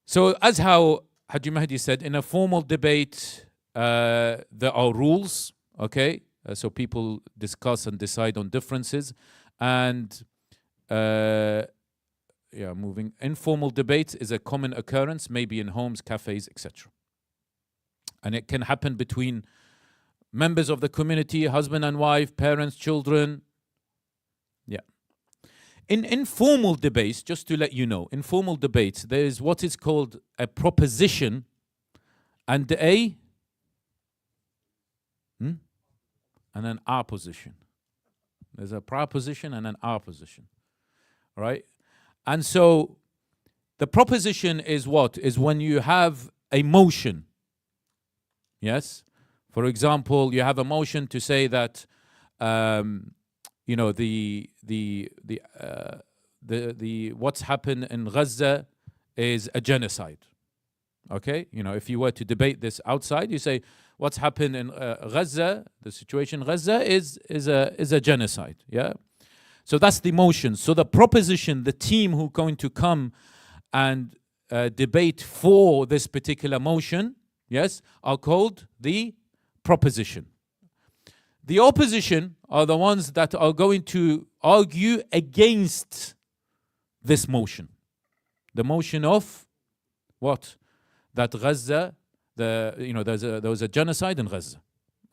So, as how Haji Mahdi said, in a formal debate, there are rules, okay? So people discuss and decide on differences. And, moving. Informal debate is a common occurrence, maybe in homes, cafes, etc. And it can happen between members of the community, husband and wife, parents, children. Yeah. In informal debates, just to let you know, informal debates, there is what is called a proposition and and an opposition. There's a proposition and an opposition. Right? And so the proposition is what? Is when you have a motion. Yes? For example, you have a motion to say that, the what's happened in Gaza is a genocide. Okay, if you were to debate this outside, you say what's happened in Gaza, the situation in Gaza is a genocide. Yeah, so that's the motion. So the proposition, the team who are going to come and debate for this particular motion, yes, are called the proposition. The opposition are the ones that are going to argue against this motion. The motion of what? That Gaza, there was a genocide in Gaza.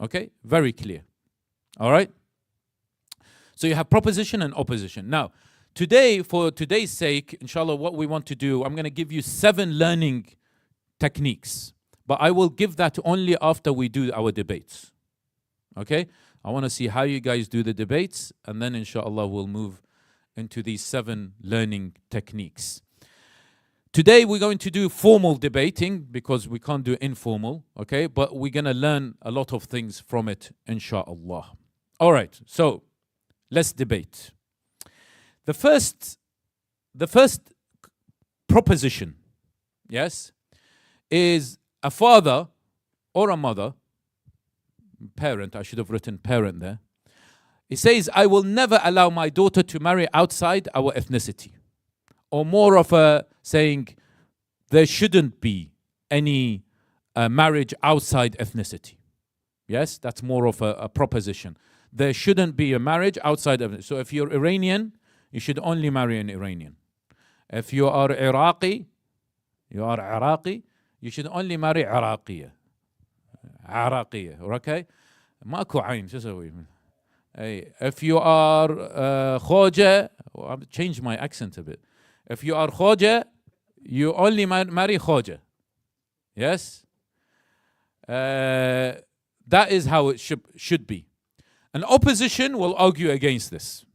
Okay? Very clear. All right? So you have proposition and opposition. Now, today, for today's sake, inshallah, what we want to do, I'm going to give you 7 learning techniques. But I will give that only after we do our debates. Okay? I want to see how you guys do the debates, and then inshallah we'll move into these 7 learning techniques. Today we're going to do formal debating because we can't do informal, okay? But we're going to learn a lot of things from it, inshallah. All right, so let's debate. The first proposition, yes, is a father or a mother, parent, I should have written parent there. He says, I will never allow my daughter to marry outside our ethnicity. Or more of a saying, there shouldn't be any marriage outside ethnicity. Yes, that's more of a proposition. There shouldn't be a marriage outside of it. So if you're Iranian, you should only marry an Iranian. If you are Iraqi, you should only marry Iraqiyya. Okay? ماكو عين شو اسوي؟ If you are Khoja, I'll change my accent a bit. If you are Khoja, you only marry Khoja. Yes? That is how it should be. An opposition will argue against this.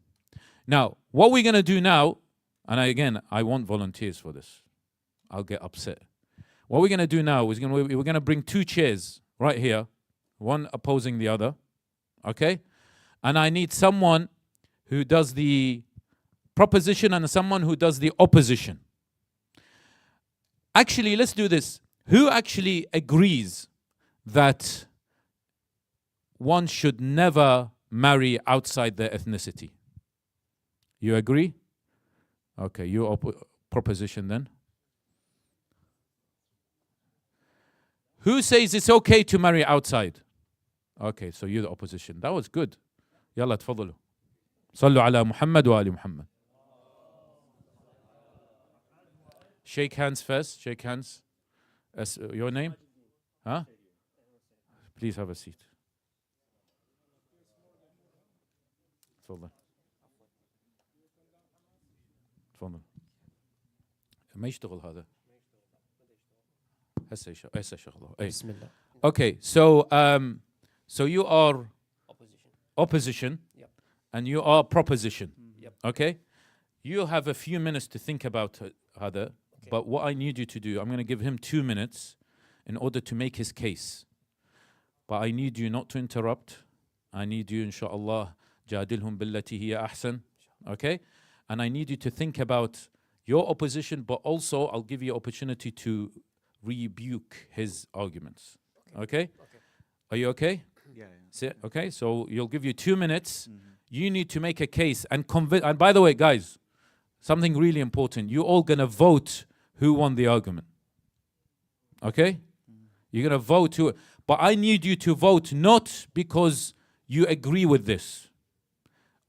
Now, what we're going to do now And I want volunteers for this. I'll get upset. What we're going to do now is we're going to bring two chairs right here, one opposing the other, okay? And I need someone who does the proposition and someone who does the opposition. Actually, let's do this. Who actually agrees that one should never marry outside their ethnicity? You agree? Okay, your proposition then. Who says it's okay to marry outside? Okay, so you're the opposition. That was good. يلا تفضلوا. صلوا على محمد وآل محمد. Shake hands first. Shake hands. Your name? Huh? Please have a seat. تفضل. تفضل. ما يشتغل هذا. هسه شغله. بسم الله. Okay, so you are opposition Yep. and you are proposition. Yep. Okay? You have a few minutes to think about Hada, Okay. but what I need you to do, I'm going to give him 2 minutes in order to make his case. But I need you not to interrupt. I need you, inshallah, جادلهم بالتي هي أحسن. Okay? And I need you to think about your opposition, but also I'll give you opportunity to rebuke his arguments. Okay? Are you okay? Yeah. Okay, so you'll give you 2 minutes. You need to make a case and convince. And by the way, guys, something really important. You're all going to vote who won the argument. Okay? You're going to vote who. But I need you to vote not because you agree with this,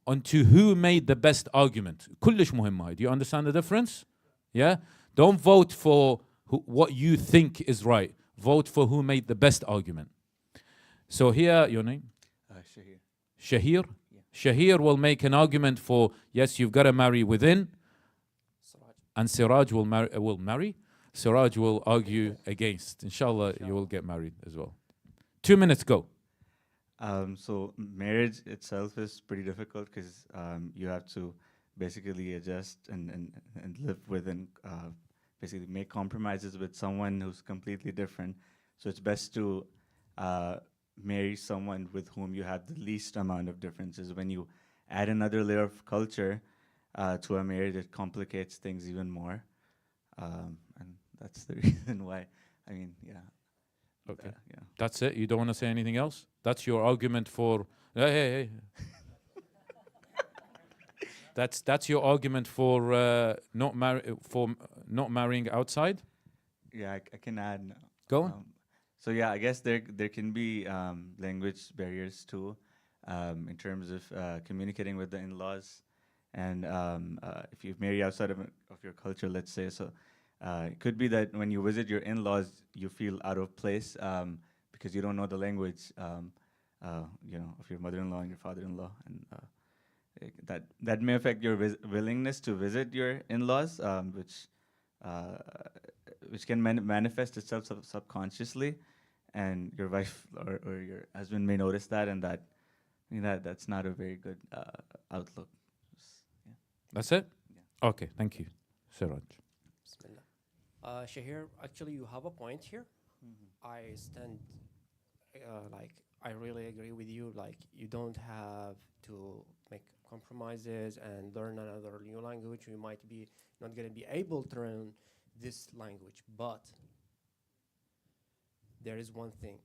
onto who made the best argument. كلش مهم هاي. Do you understand the difference? Yeah? Don't vote for what you think is right. Vote for who made the best argument. So here, your name? Shahir. Shahir? Yeah. Shahir will make an argument for, yes, you've got to marry within. Siraj. And Siraj will marry. Siraj will argue against. Inshallah, you will get married as well. 2 minutes, go. So marriage itself is pretty difficult because you have to basically adjust and live with and basically make compromises with someone who's completely different. So it's best to marry someone with whom you have the least amount of differences. When you add another layer of culture to a marriage, it complicates things even more. And that's the reason why, I mean, yeah. Okay. Yeah. That's it? You don't want to say anything else? That's your argument for... Hey. That's your argument for not marrying outside? Yeah, I can add now. Go on. So yeah, I guess there can be language barriers too, in terms of communicating with the in-laws, and if you marry outside of your culture, let's say, so it could be that when you visit your in-laws, you feel out of place because you don't know the language, of your mother-in-law and your father-in-law, and that may affect your willingness to visit your in-laws, which can manifest itself subconsciously, and your wife or your husband may notice that, and that's not a very good outlook. Yeah. That's it? Yeah. Okay, thank you. Siraj. Bismillah. Shahir, actually, you have a point here. I stand, I really agree with you. Like, you don't have to make compromises and learn another new language. You might be not going to be able to learn this language, but there is one thing.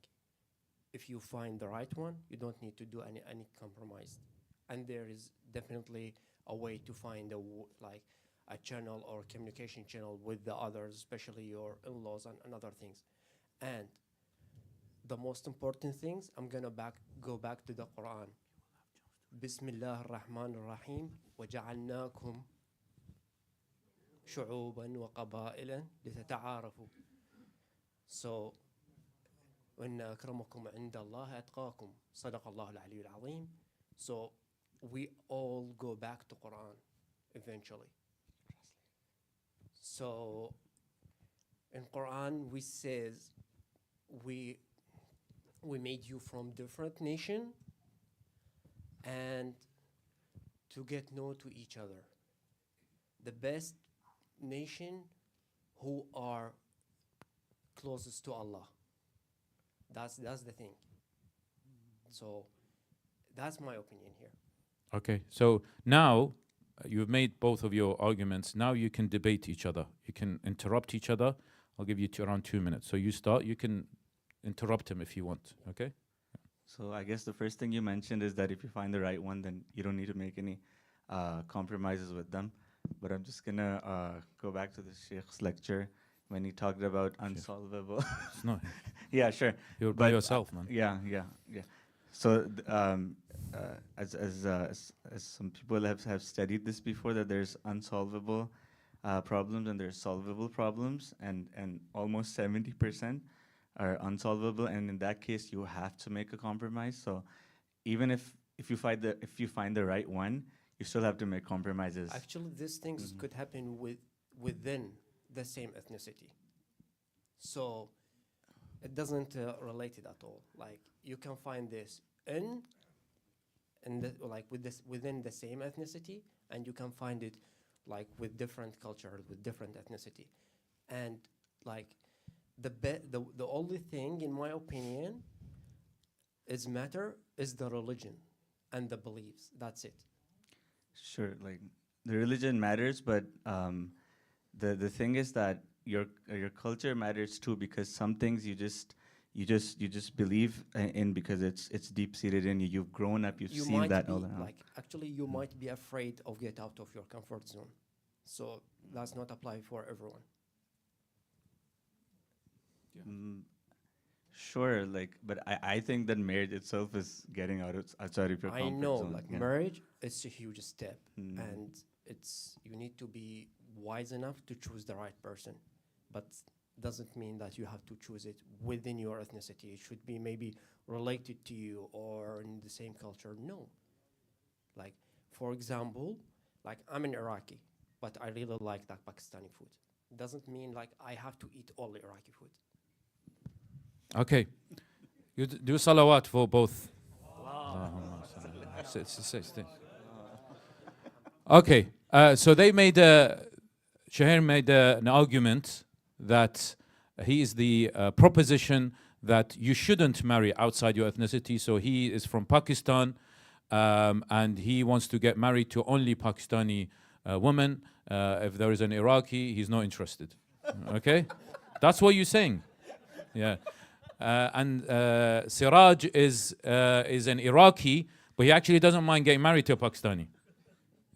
If you find the right one, you don't need to do any compromise. And there is definitely a way to find a channel or communication channel with the others, especially your in-laws and other things. And the most important things, I'm gonna go back to the Quran. Bismillah ar-Rahman ar-Rahim. وَجَعَلْنَاكُمْ شُعُوبًا وَقَبَائِلًا لِتَتَعَارَفُوا. So, وَإِنَّ أَكْرَمَكُمْ عِنْدَ اللَّهِ أَتْقَاكُمْ. صَدَقَ اللَّهُ الْعَلِيُّ الْعَظِيمُ. So, we all go back to Quran eventually. So, in Quran, we says we made you from different nation and to get know to each other. the best nation who are closest to Allah. That's the thing. So that's my opinion here. Okay, so now you've made both of your arguments. Now you can debate each other. You can interrupt each other. I'll give you around 2 minutes. So you start. You can interrupt him if you want. Okay. So I guess the first thing you mentioned is that if you find the right one, then you don't need to make any compromises with them. But I'm just gonna go back to the Sheikh's lecture when he talked about unsolvable. It's not. Yeah, sure. You're by yourself, man. Yeah. So as some people have studied this before, that there's unsolvable problems and there's solvable problems, and almost 70% are unsolvable. And in that case, you have to make a compromise. So even if you find the right one, you still have to make compromises. Actually, these things could happen within the same ethnicity. So it doesn't relate it at all. Like you can find this within the same ethnicity, and you can find it like with different cultures, with different ethnicity. And like the only thing, in my opinion, is the religion and the beliefs. That's it. Sure, like the religion matters, but the thing is that your culture matters too, because some things you just believe in because it's deep seated in you. You've grown up, you've seen that all around. Like actually, you might be afraid of get out of your comfort zone, so that's not apply for everyone. Sure, like, but I think that marriage itself is getting outside of your comfort I know, zone. like yeah. marriage, it's a huge step, and you need to be wise enough to choose the right person, but doesn't mean that you have to choose it within your ethnicity. It should be maybe related to you or in the same culture. No, like for example, like I'm an Iraqi, but I really like that Pakistani food. Doesn't mean like I have to eat all Iraqi food. Okay. You do salawat for both. Okay. So they made Shahir made an argument that he is the proposition that you shouldn't marry outside your ethnicity. So he is from Pakistan, and he wants to get married to only Pakistani women. If there is an Iraqi, he's not interested. Okay? That's what you're saying. Yeah. And Siraj is an Iraqi, but he actually doesn't mind getting married to a Pakistani.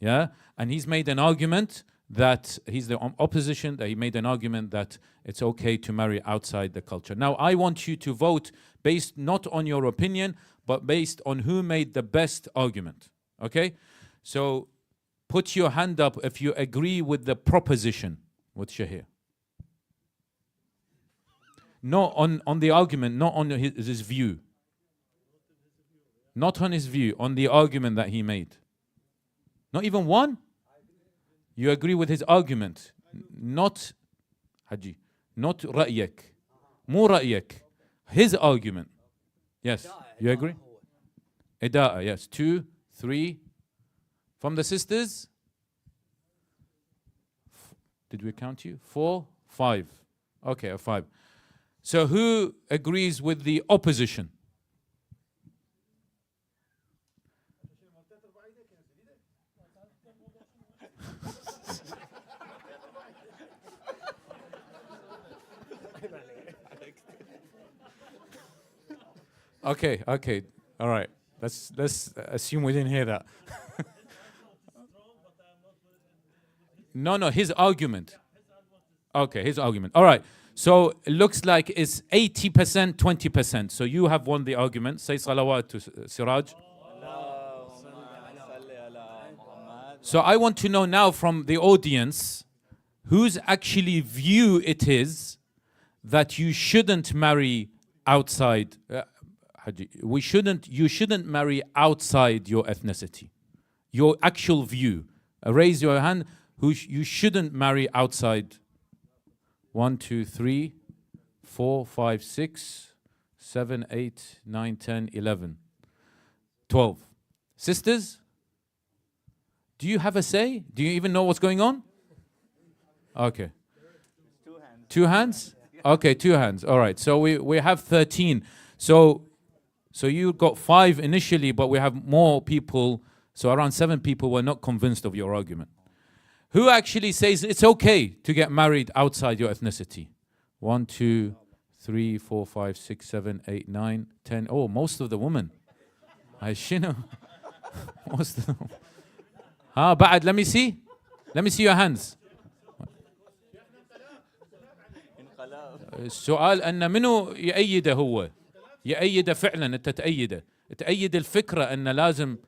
Yeah? And he's made an argument that he's the opposition, that he made an argument that it's okay to marry outside the culture. Now, I want you to vote based not on your opinion, but based on who made the best argument. Okay? So put your hand up if you agree with the proposition with Shahir. Not on the argument, not on his view. Not on his view, on the argument that he made. Not even one? You agree with his argument. Not, Haji, not ra'yak. Mu ra'yak. His argument. Yes, you agree? Ida'a, yes. 2, 3. From the sisters? Did we count you? 4, 5. Okay, a 5. So who agrees with the opposition? Okay, all right. Let's assume we didn't hear that. No, his argument. Okay, his argument. All right. So it looks like it's 80%, 20%. So you have won the argument. Say salawat to Siraj. So I want to know now from the audience whose actually view it is that you shouldn't marry outside. You shouldn't marry outside your ethnicity. Your actual view. Raise your hand. You shouldn't marry outside. 1, 2, 3, 4, 5, 6, 7, 8, 9, 10, 11, 12. Sisters, do you have a say? Do you even know what's going on? Okay. Two hands? Okay, two hands. All right. So we have 13. So you got 5 initially, but we have more people. So around 7 people were not convinced of your argument. Who actually says it's okay to get married outside your ethnicity? 1, 2, 3, 4, 5, 6, 7, 8, 9, 10. Oh, most of the women. Shino. Most of them. Ba'ad, let me see. Let me see your hands. السؤال أن منو يأيده هو يأيده فعلا أنت تأيد الفكرة أن لازم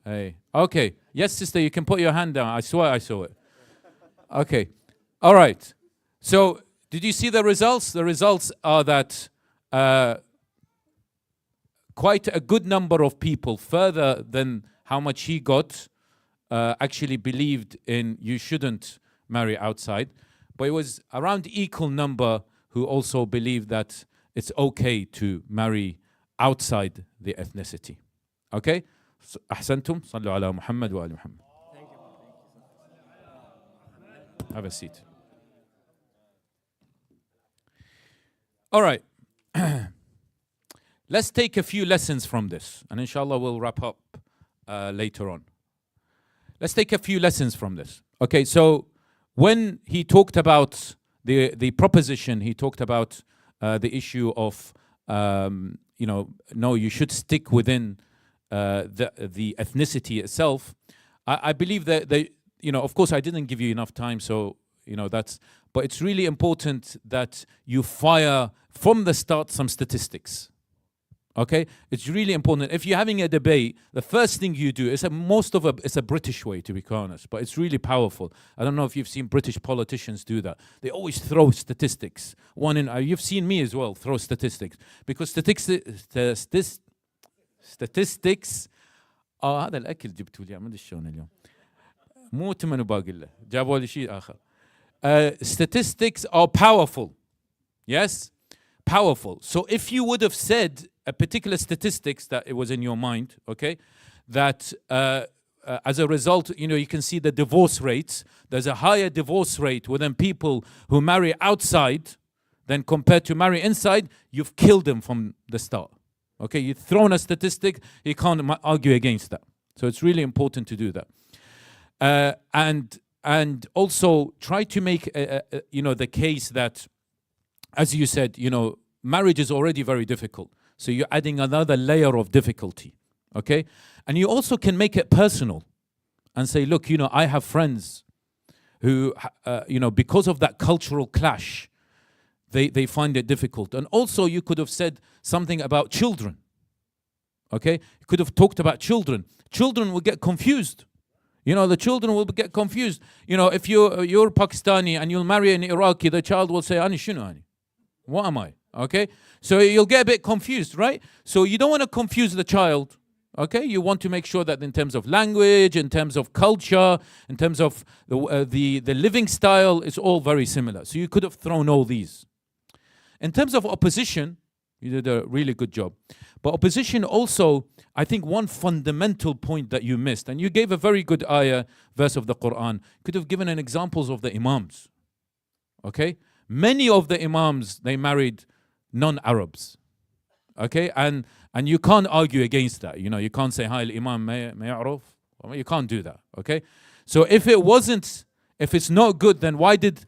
Hey. Okay. Yes, sister, you can put your hand down. I swear I saw it. Okay. All right. So, did you see the results? The results are that quite a good number of people, further than how much he got, actually believed in you shouldn't marry outside. But it was around equal number who also believed that it's okay to marry outside the ethnicity. Okay? أحسنتم صلوا على محمد وآل محمد. Have a seat. All right. Let's take a few lessons from this, and inshallah we'll wrap up later on. Let's take a few lessons from this. Okay, so when he talked about the proposition, he talked about the issue of no, you should stick within the ethnicity itself. I believe that of course I didn't give you enough time, so but it's really important that you fire from the start some statistics. Okay, it's really important. If you're having a debate, the first thing you do is it's a British way, to be honest, but it's really powerful. I don't know if you've seen British politicians do that. They always throw statistics. You've seen me as well throw statistics, because statistics هذا الأكل جبتوا لي ما أدري شلون اليوم مو تمن باقي له جابوا لي شيء آخر. Statistics are powerful. Yes, powerful. So if you would have said a particular statistics that it was in your mind, okay, that as a result, you can see the divorce rates. There's a higher divorce rate within people who marry outside than compared to marry inside. You've killed them from the start. Okay, you've thrown a statistic, you can't argue against that. So it's really important to do that. And also try to make the case that, as you said, marriage is already very difficult. So you're adding another layer of difficulty. Okay? And you also can make it personal and say, look, I have friends who, because of that cultural clash, they find it difficult. And also you could have said something about children. Okay? You could have talked about children. Children will get confused. The children will get confused. If you're Pakistani and you'll marry an Iraqi, the child will say, Ani shunu ani? What am I? Okay? So you'll get a bit confused, right? So you don't want to confuse the child. Okay? You want to make sure that in terms of language, in terms of culture, in terms of the living style, it's all very similar. So you could have thrown all these. In terms of opposition, you did a really good job. But opposition also, I think one fundamental point that you missed, and you gave a very good ayah, verse of the Quran, could have given an examples of the imams. Okay? Many of the imams, they married non-Arabs. Okay? And you can't argue against that. You can't say, hi, al-imam ma ya'ruf. You can't do that. Okay? So if it's not good, then why did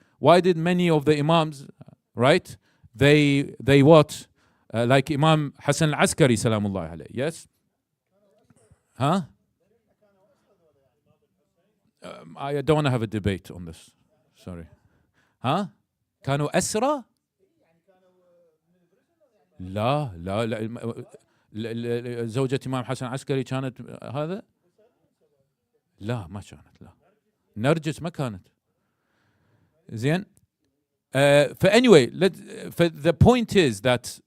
many of the imams, right? They what? Like Imam Hassan al-Askari, salamullah alayh. Yes? Huh? I don't want to have a debate on this. Sorry. Huh? كانوا أسرى؟ لا زوجة إمام حسن العسكري كانت هذا؟ لا ما كانت لا. نرجس ما كانت. زين؟ Anyway, the point is that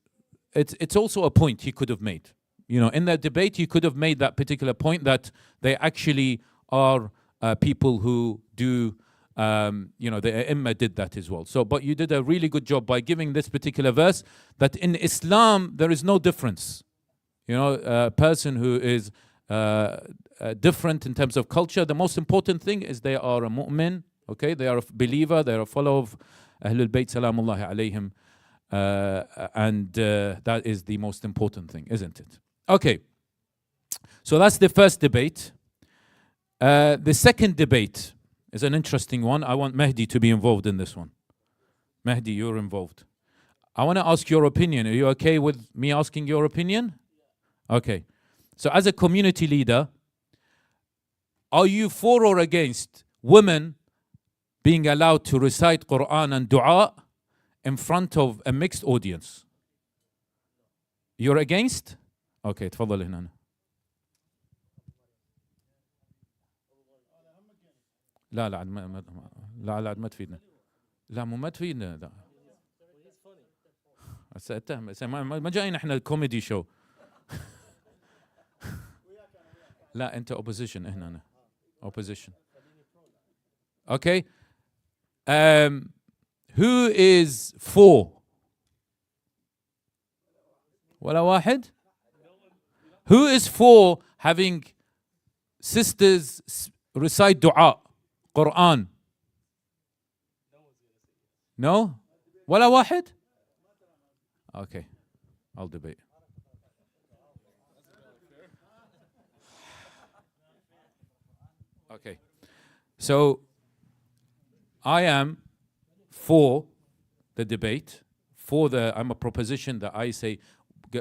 it's also a point he could have made. In that debate, he could have made that particular point that they actually are people who do, the Imma did that as well. So, but you did a really good job by giving this particular verse that in Islam, there is no difference. A person who is different in terms of culture. The most important thing is they are a mu'min, okay? They are a believer, they are a follower of Ahlul Bayt salamullahi alayhim. And that is the most important thing, isn't it? Okay, so that's the first debate. The second debate is an interesting one. I want Mehdi to be involved in this one. Mehdi, you're involved. I want to ask your opinion. Are you okay with me asking your opinion? Okay. So as a community leader, are you for or against women being allowed to recite Quran and dua in front of a mixed audience? You're against? Okay, تفضل هنا. لا لا ما تفيدنا. لا مو ما تفيدنا. ما جايين احنا كوميدي شو. لا انت opposition هنا أنا. Opposition. Okay. Who is for? ولا واحد? Who is for having sisters recite dua, Quran? No? ولا واحد? Okay, I'll debate. Okay, so I am for the debate, I'm a proposition that I say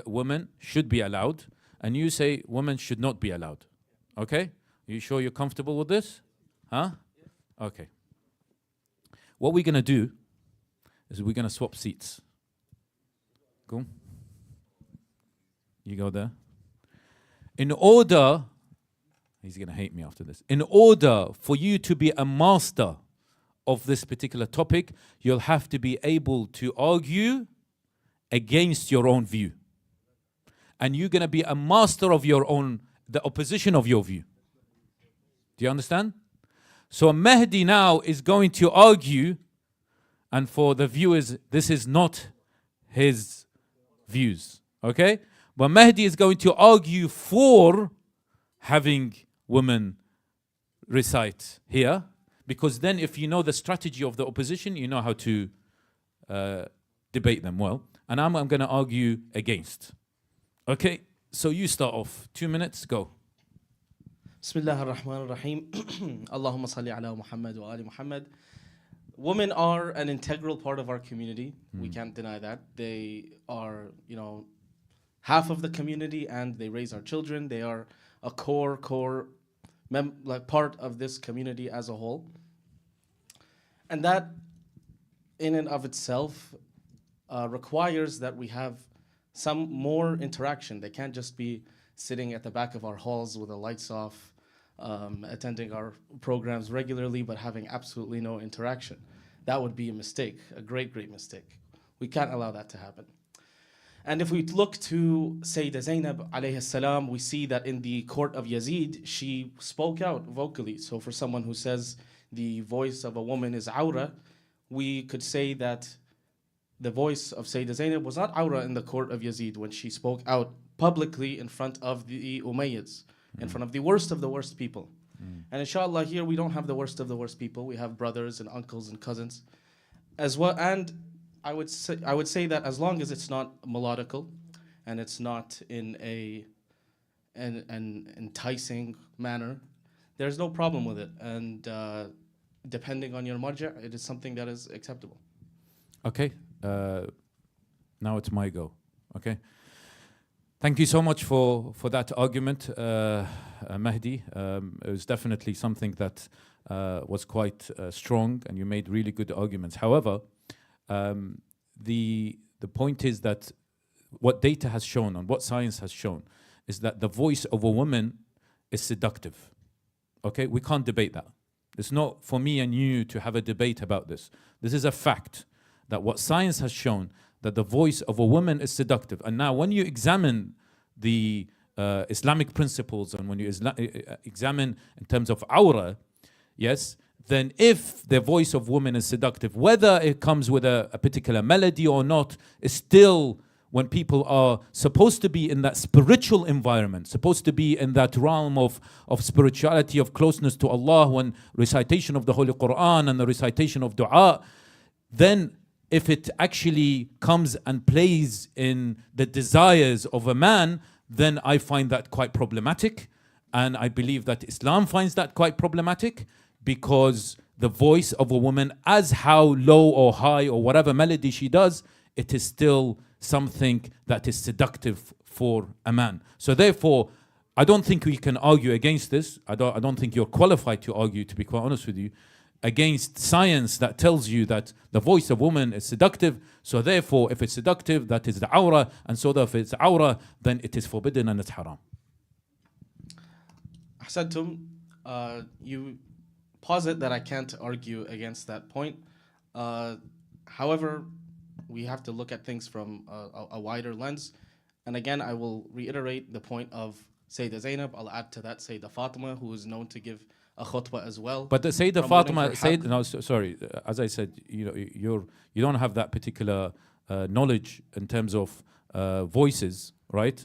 women should be allowed, and you say women should not be allowed. Okay? You sure you're comfortable with this? Huh? Okay. What we're going to do is we're going to swap seats. Go. You go there. In order, he's going to hate me after this. In order for you to be a master of this particular topic, you'll have to be able to argue against your own view. And you're going to be a master of your own, the opposition of your view. Do you understand? So Mehdi now is going to argue, and for the viewers, this is not his views, okay? But Mehdi is going to argue for having women recite here, because then if you know the strategy of the opposition, you know how to debate them well. And I'm going to argue against. Okay, so you start off. 2 minutes, go. Bismillah ar-Rahman ar-Rahim. Allahumma salli ala Muhammad wa ali Muhammad. Women are an integral part of our community. We can't deny that. They are, half of the community, and they raise our children. They are a core part of this community as a whole. And that, in and of itself, requires that we have some more interaction. They can't just be sitting at the back of our halls with the lights off, attending our programs regularly, but having absolutely no interaction. That would be a mistake, a great, great mistake. We can't allow that to happen. And if we look to Sayyidah Zainab alayhi salam, we see that in the court of Yazid, she spoke out vocally. So for someone who says the voice of a woman is awra, we could say that the voice of Sayyidah Zainab was not awra in the court of Yazid when she spoke out publicly in front of the Umayyads, in front of the worst people. And inshallah, here we don't have the worst of the worst people. We have brothers and uncles and cousins as well. And I would say that as long as it's not melodical and it's not in an enticing manner, there's no problem with it. And depending on your marja', it is something that is acceptable. Okay, now it's my go. Okay. Thank you so much for that argument, Mehdi. It was definitely something that was quite strong, and you made really good arguments. However, the point is that what data has shown and what science has shown is that the voice of a woman is seductive. Okay, we can't debate that. It's not for me and you to have a debate about this. This is a fact that what science has shown, that the voice of a woman is seductive. And now when you examine the Islamic principles, and when you examine in terms of awra, yes, then if the voice of woman is seductive, whether it comes with a particular melody or not, is still when people are supposed to be in that spiritual environment, supposed to be in that realm of spirituality, of closeness to Allah, when recitation of the Holy Quran and the recitation of dua, then if it actually comes and plays in the desires of a man, then I find that quite problematic. And I believe that Islam finds that quite problematic, because the voice of a woman, as how low or high or whatever melody she does, it is still something that is seductive for a man. So therefore, I don't think we can argue against this. I don't think you're qualified to argue, to be quite honest with you, against science that tells you that the voice of woman is seductive. So therefore, if it's seductive, that is the awrah, and so that if it's awrah, then it is forbidden and it's haram. Ahsantum, you posit that I can't argue against that point. However, we have to look at things from a wider lens. And again, I will reiterate the point of Sayyidah Zainab. I'll add to that Sayyidah Fatima, who is known to give a khutbah as well. But the Sayyidah Fatima, sorry, as I said, you don't have that particular knowledge in terms of voices, right?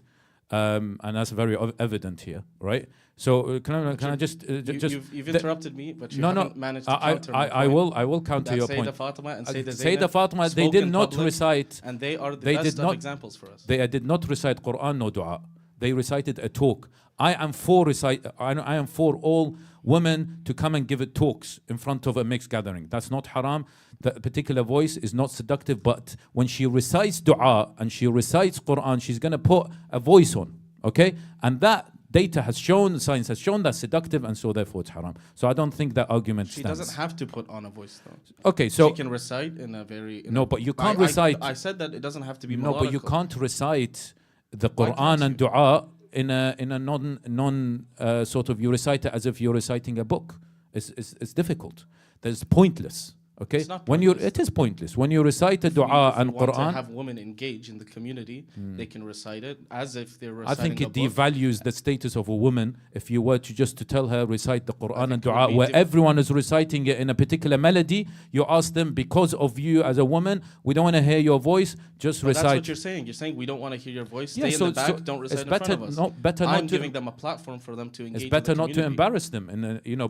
And that's very evident here, right? So can I just you've interrupted me, but you haven't managed to counter my point. I will counter your point. Sayyidah Fatima and Sayyidah Zainab, Sayyidah Fatima, they did not recite, and they are the best of examples for us. They did not recite Quran nor dua. They recited a talk. I am for all women to come and give it talks in front of a mixed gathering. That's not haram. That particular voice is not seductive, but when she recites dua and she recites Quran, she's going to put a voice on, okay? And that data has shown, science has shown, that's seductive, and so therefore it's haram. So I don't think that argument stands. She doesn't have to put on a voice, though. Okay, so she can recite in a very... but you can't recite... I said that it doesn't have to be melodical. No, but you can't recite the Quran and dua in a non sort of, you recite it as if you're reciting a book. It's difficult. It's pointless. Okay, it is pointless when you recite a dua and Quran. To have women engage in the community, they can recite it as if they're reciting. I think it devalues the status of a woman if you were to tell her recite the Quran and dua where everyone is reciting it in a particular melody. You ask them, because of you as a woman, we don't want to hear your voice. Just recite. That's what you're saying. You're saying we don't want to hear your voice. Stay in the back. Don't recite in front of us. I'm giving them a platform for them to engage. It's better not to embarrass them,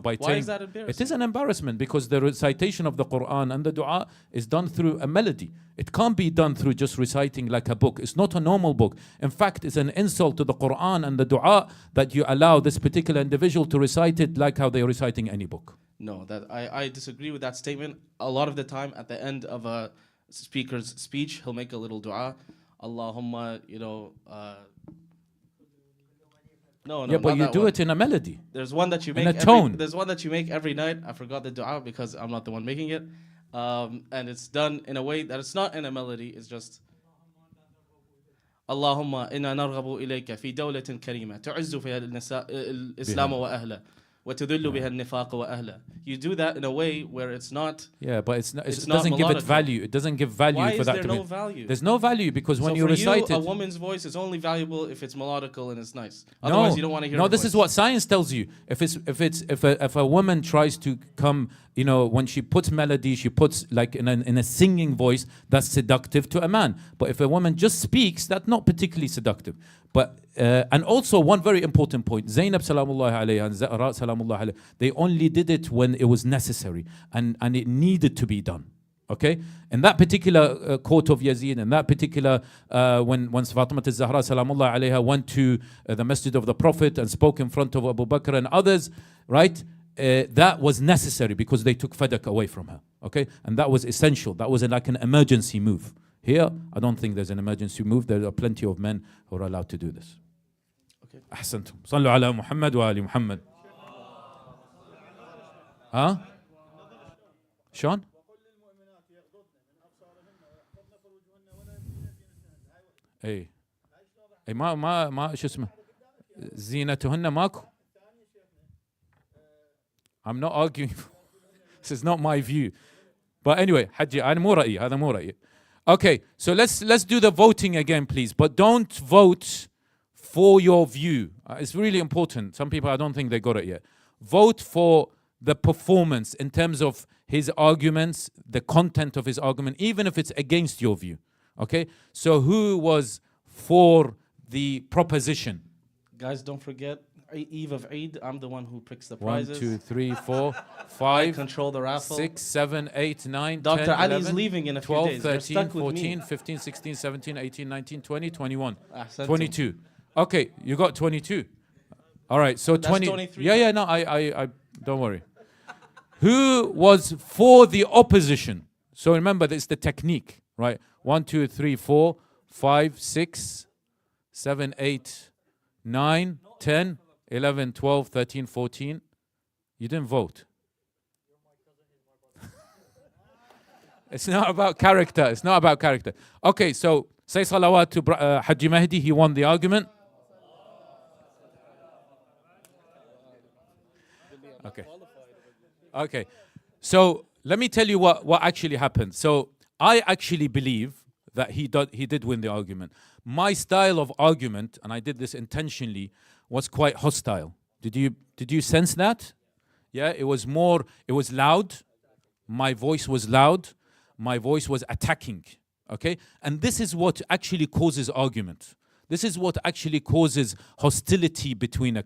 by Why is that embarrassing? It is an embarrassment because the recitation of the Quran and the dua is done through a melody. It can't be done through just reciting like a book. It's not a normal book. In fact, it's an insult to the Quran and the dua that you allow this particular individual to recite it like how they're reciting any book. No, I disagree with that statement. A lot of the time, at the end of a speaker's speech, he'll make a little dua. Allahumma, No, but you do it in a melody. There's one that you make in a tone. There's one that you make every night. I forgot the dua because I'm not the one making it. And it's done in a way that it's not in a melody. It's just Allahumma inna narghabu ilayka fi dawlatin karima tu'izzu fiha al-islam wa ahla wa tudhillu biha an-nifaq wa ahla. You do that in a way where it's not. Yeah, but it doesn't give it value. It doesn't give value Why for that to be. Why is there no value? There's no value because when you recite it, a woman's voice is only valuable if it's melodical and it's nice. Otherwise, you don't want to hear. No, this is what science tells you. If a woman tries to come, when she puts melody, she puts like in a singing voice, that's seductive to a man. But if a woman just speaks, that's not particularly seductive. But and also one very important point, Zainab salamullahi alayha and Zahra salamullahi alayha, they only did it when it was necessary and it needed to be done. Okay, in that particular court of Yazid, in that particular when Fatima al-Zahra salamullahi alayha went to the Masjid of the Prophet and spoke in front of Abu Bakr and others, right? That was necessary because they took fadak away from her. Okay, and that was essential. That was like an emergency move. Here, I don't think there's an emergency move. There are plenty of men who are allowed to do this. Okay. أحسنتم. صلوا على محمد وآل محمد. ها؟ شلون؟ اي ما شو اسمه زينتهن ماكو. I'm not arguing. This is not my view. But anyway, حجي أنا مو رأيي هذا مو رأيي. Okay, so let's do the voting again, please. But don't vote for your view. It's really important. Some people, I don't think they got it yet. Vote for the performance in terms of his arguments, the content of his argument, even if it's against your view. Okay, so who was for the proposition? Guys, don't forget, Eve of Eid, I'm the one who picks the 1, prizes. 2, 3, 4, I 5, control the raffle. 6, 7, 8, 9, Dr. 10, Ali's 11, leaving in a few 12, days. You're 13, stuck with 14, me. 15, 16, 17, 18, 19, 20, 21, Ahsantum. 22. Okay, you got 22. All right, so That's 20. 23. Yeah, no, I don't worry. Who was for the opposition? So remember, it's the technique, right? 1, 2, 3, 4, 5, 6, 7, 8, 9, 10, 11, 12, 13, 14. You didn't vote. It's not about character. It's not about character. Okay, so say salawat to Haji Mahdi. He won the argument. Okay. Okay. So let me tell you what actually happened. So I actually believe that he did win the argument. My style of argument, and I did this intentionally, was quite hostile. Did you sense that? Yeah, it was loud. My voice was loud. My voice was attacking. Okay? And this is what actually causes argument. This is what actually causes hostility between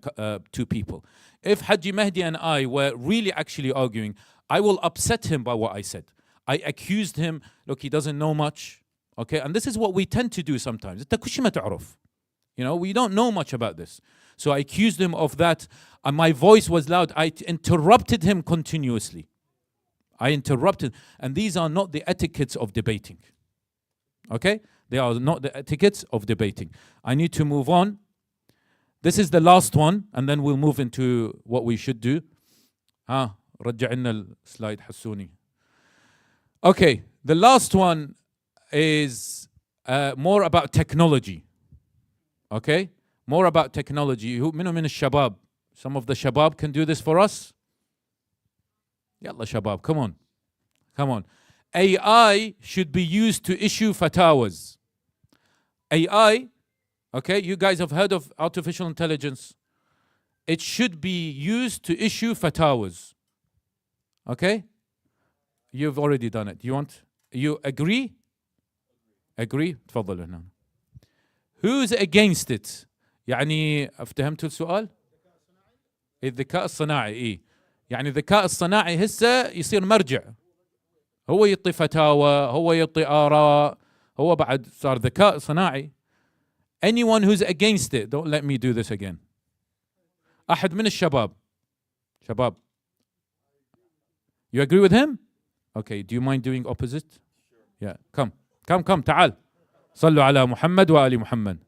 two people. If Haji Mahdi and I were really actually arguing, I will upset him by what I said. I accused him, look, he doesn't know much. Okay, and this is what we tend to do sometimes. You know, we don't know much about this. So I accused him of that, and my voice was loud. I interrupted him continuously. I interrupted, and these are not the etiquettes of debating. Okay? They are not the etiquettes of debating. I need to move on. This is the last one, and then we'll move into what we should do. رجعنا السلايد حسوني. Okay, the last one is more about technology. Okay? More about technology. منو من الشباب? Some of the shabab can do this for us. Yalla shabab, come on. Come on. AI should be used to issue fatwas. AI, okay, you guys have heard of artificial intelligence. It should be used to issue fatwas. Okay? You've already done it. You agree? Agree? تفضل هنا. Who's against it? يعني افتهمتوا السؤال؟ الذكاء الصناعي إيه. يعني الذكاء الصناعي هسه يصير مرجع. هو يعطي فتاوى، هو يعطي آراء، هو بعد صار ذكاء صناعي. Anyone who's against it, don't let me do this again. أحد من الشباب. شباب. You agree with him? Okay, do you mind doing opposite? Sure. Yeah, come, تعال. صلوا على محمد وآل محمد.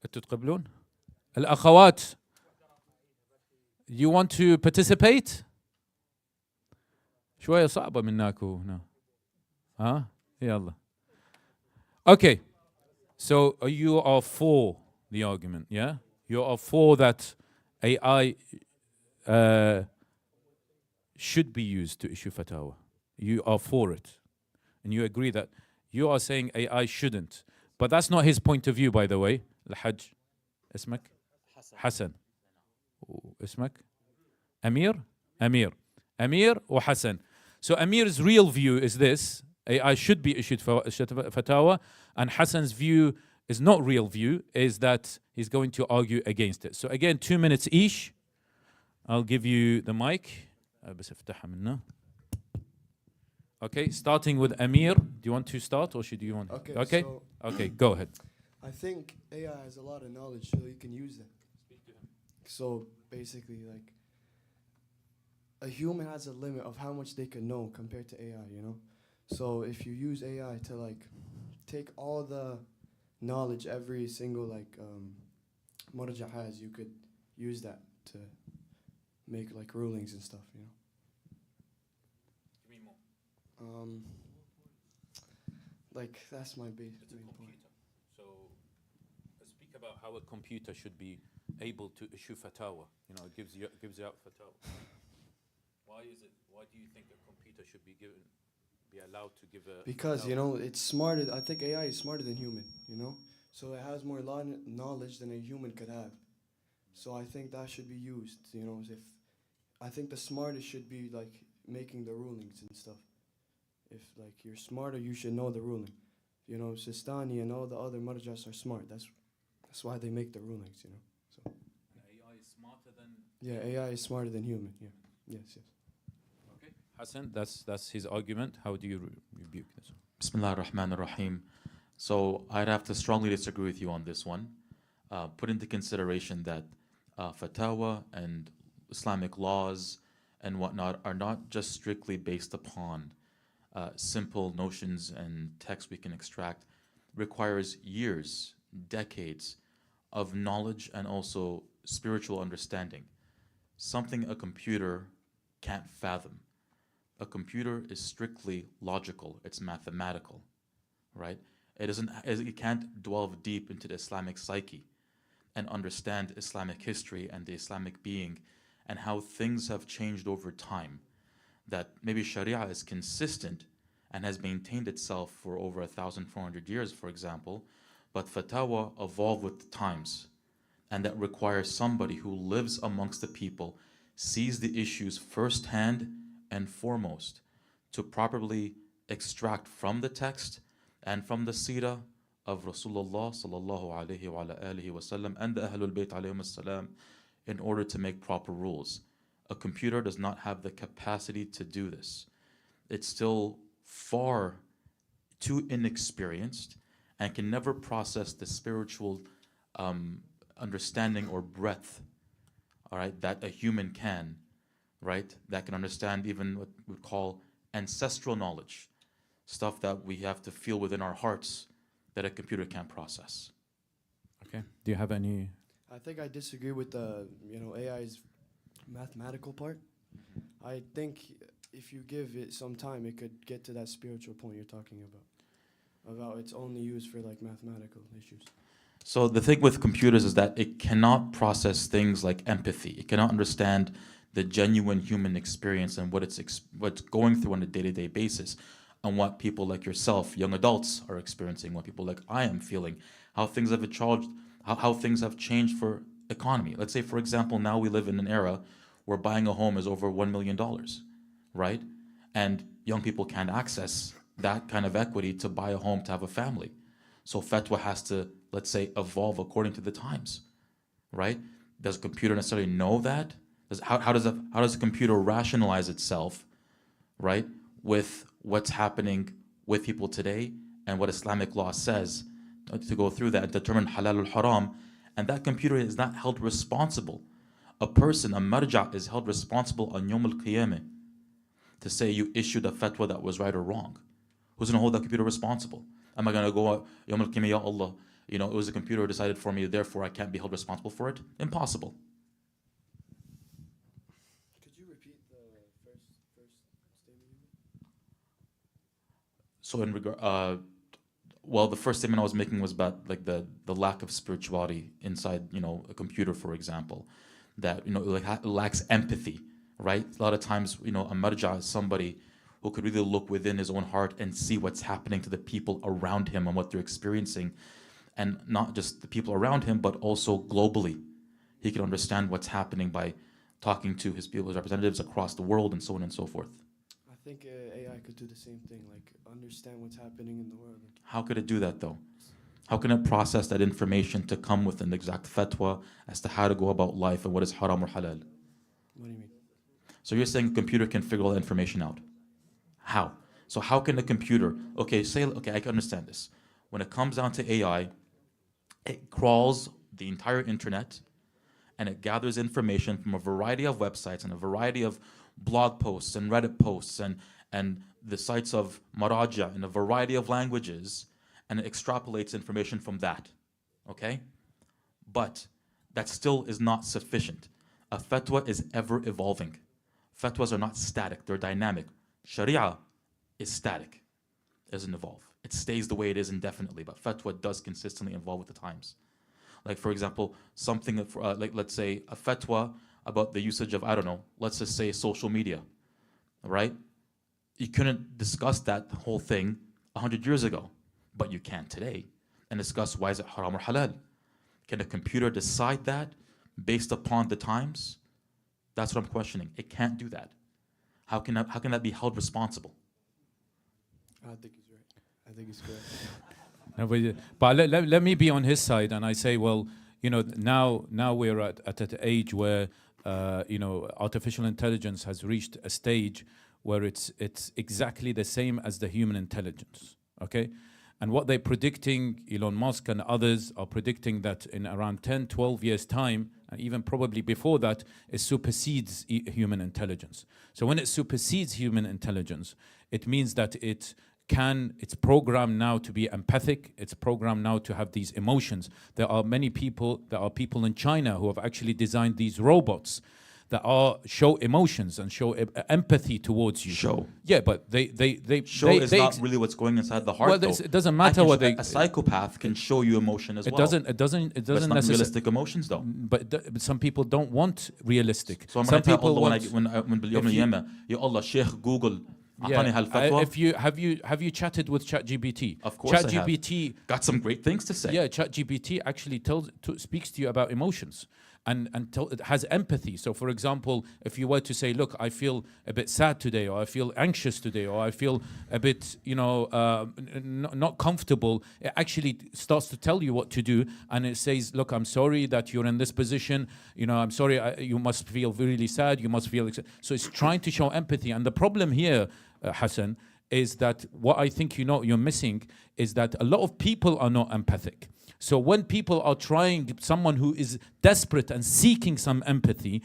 أنتوا تقبلون؟ الأخوات, you want to participate? شوية صعبة مناكو هنا. ها؟ يلا. Okay, so you are for the argument, yeah? You are for that AI should be used to issue fatwa. You are for it. And you agree that you are saying AI shouldn't. But that's not his point of view, by the way. الحج اسمك حسن اسمك أمير وحسن. So Amir's real view is this: AI should be issued fatwa, and Hassan's view is not real view, is that he's going to argue against it. So again, 2 minutes each. I'll give you the mic. بس افتحها منه. Okay, starting with Amir. Do you want to start or should you want? Okay. So okay, go ahead. I think AI has a lot of knowledge, so you can use it. So basically, like, a human has a limit of how much they can know compared to AI, you know? So if you use AI to, like, take all the knowledge every single, like, marja has, you could use that to make, like, rulings and stuff, you know? Give me more. Like, that's my main point. So speak about how a computer should be able to issue fatwa. You know, it gives out fatwa. Why do you think a computer should be allowed to give a? Because, you know, it's smarter. I think AI is smarter than human, you know? So it has more knowledge than a human could have. So I think that should be used, you know? I think the smartest should be, like, making the rulings and stuff. If like you're smarter, you should know the ruling. You know, Sistani and all the other marjas are smart. That's why they make the rulings. You know. So AI is smarter than. yeah, AI is smarter than human. Yeah. Yes. Okay, Hassan, that's his argument. How do you rebuke this? Bismillah ar-Rahman ar-Rahim. So I'd have to strongly disagree with you on this one. Put into consideration that fatwa and Islamic laws and whatnot are not just strictly based upon simple notions and texts we can extract. Requires years, decades of knowledge and also spiritual understanding. Something a computer can't fathom. A computer is strictly logical, it's mathematical, right? It can't delve deep into the Islamic psyche and understand Islamic history and the Islamic being and how things have changed over time. That maybe Sharia is consistent and has maintained itself for over 1,400 years, for example, but fatwa evolved with the times, and that requires somebody who lives amongst the people, sees the issues firsthand and foremost, to properly extract from the text and from the seerah of Rasulullah sallallahu alaihi wa ala alihi wasallam and the Ahlul Bayt alayhim salam in order to make proper rules. A computer does not have the capacity to do this. It's still far too inexperienced and can never process the spiritual understanding or breadth, all right, that a human can, right? That can understand even what we would call ancestral knowledge, stuff that we have to feel within our hearts that a computer can't process. Okay. Do you have any? I think I disagree with the AI's mathematical part. I think if you give it some time, it could get to that spiritual point you're talking about it's only used for like mathematical issues. So the thing with computers is that it cannot process things like empathy. It cannot understand the genuine human experience and what's going through on a day-to-day basis, and what people like yourself, young adults, are experiencing, what people like I am feeling, how things have changed for economy. Let's say, for example, now we live in an era where buying a home is over $1 million, right? And young people can't access that kind of equity to buy a home to have a family. So fatwa has to, let's say, evolve according to the times, right? Does a computer necessarily know that? How does a computer rationalize itself, right, with what's happening with people today and what Islamic law says to go through that and determine halal or haram? And that computer is not held responsible. A person, a marja, is held responsible on Yawm al-Qiyamah to say you issued a fatwa that was right or wrong. Who's going to hold that computer responsible? Am I going to go, Yawm al-Qiyamah, Ya Allah, it was a computer who decided for me, therefore I can't be held responsible for it? Impossible. Could you repeat the first statement? So in regard, well, the first statement I was making was about like the lack of spirituality inside, a computer, for example, that it lacks empathy, right? A lot of times, a marja is somebody who could really look within his own heart and see what's happening to the people around him and what they're experiencing, and not just the people around him, but also globally. He can understand what's happening by talking to his people's representatives across the world and so on and so forth. I think AI could do the same thing, like understand what's happening in the world. How could it do that though? How can it process that information to come with an exact fatwa as to how to go about life and what is haram or halal? What do you mean? So you're saying a computer can figure all that information out? How? So how can a computer, okay, I can understand this. When it comes down to AI, it crawls the entire internet and it gathers information from a variety of websites and a variety of blog posts and Reddit posts and the sites of Maraja in a variety of languages, and it extrapolates information from that, okay? But that still is not sufficient. A fatwa is ever evolving. Fatwas are not static, they're dynamic. Sharia is static, it doesn't evolve. It stays the way it is indefinitely, but fatwa does consistently evolve with the times. Like for example, something like let's say a fatwa about the usage of, I don't know, let's just say social media, right? You couldn't discuss that whole thing 100 years ago, but you can today and discuss why is it haram or halal. Can a computer decide that based upon the times? That's what I'm questioning. It can't do that. how can that be held responsible? I think he's right. I think he's correct. No, but let me be on his side, and I say, well, you know, now we're at an age where you know, artificial intelligence has reached a stage where it's exactly the same as the human intelligence. Okay, and what they're predicting, Elon Musk and others are predicting that in around 10, 12 years' time, and even probably before that, it supersedes human intelligence. So when it supersedes human intelligence, it means that it's programmed now to be empathic. It's programmed now to have these emotions. There are people in China who have actually designed these robots that show emotions and show empathy towards you. Show. Yeah, but they is not really what's going inside the heart. Well, though. it doesn't matter what they. A psychopath can show you emotion as well. It doesn't But it's not necessarily. realistic emotions though. But some people don't want realistic. So I'm some going to tell people Allah want. when باليوم القيامة, Ya Allah, Sheikh Google, Yeah. أعطاني هالفتوى. If you have you chatted with ChatGPT? Of course I have. ChatGPT Got some great things to say. Yeah, ChatGPT actually speaks to you about emotions and it has empathy. So, for example, if you were to say, "Look, I feel a bit sad today, or I feel anxious today, or I feel a bit, you know, not comfortable," it actually starts to tell you what to do, and it says, "Look, I'm sorry that you're in this position. You know, I'm sorry. You must feel really sad. You must feel." So it's trying to show empathy, and the problem here, Hassan, is that what I think you're missing is that a lot of people are not empathic. So when people are trying, someone who is desperate and seeking some empathy,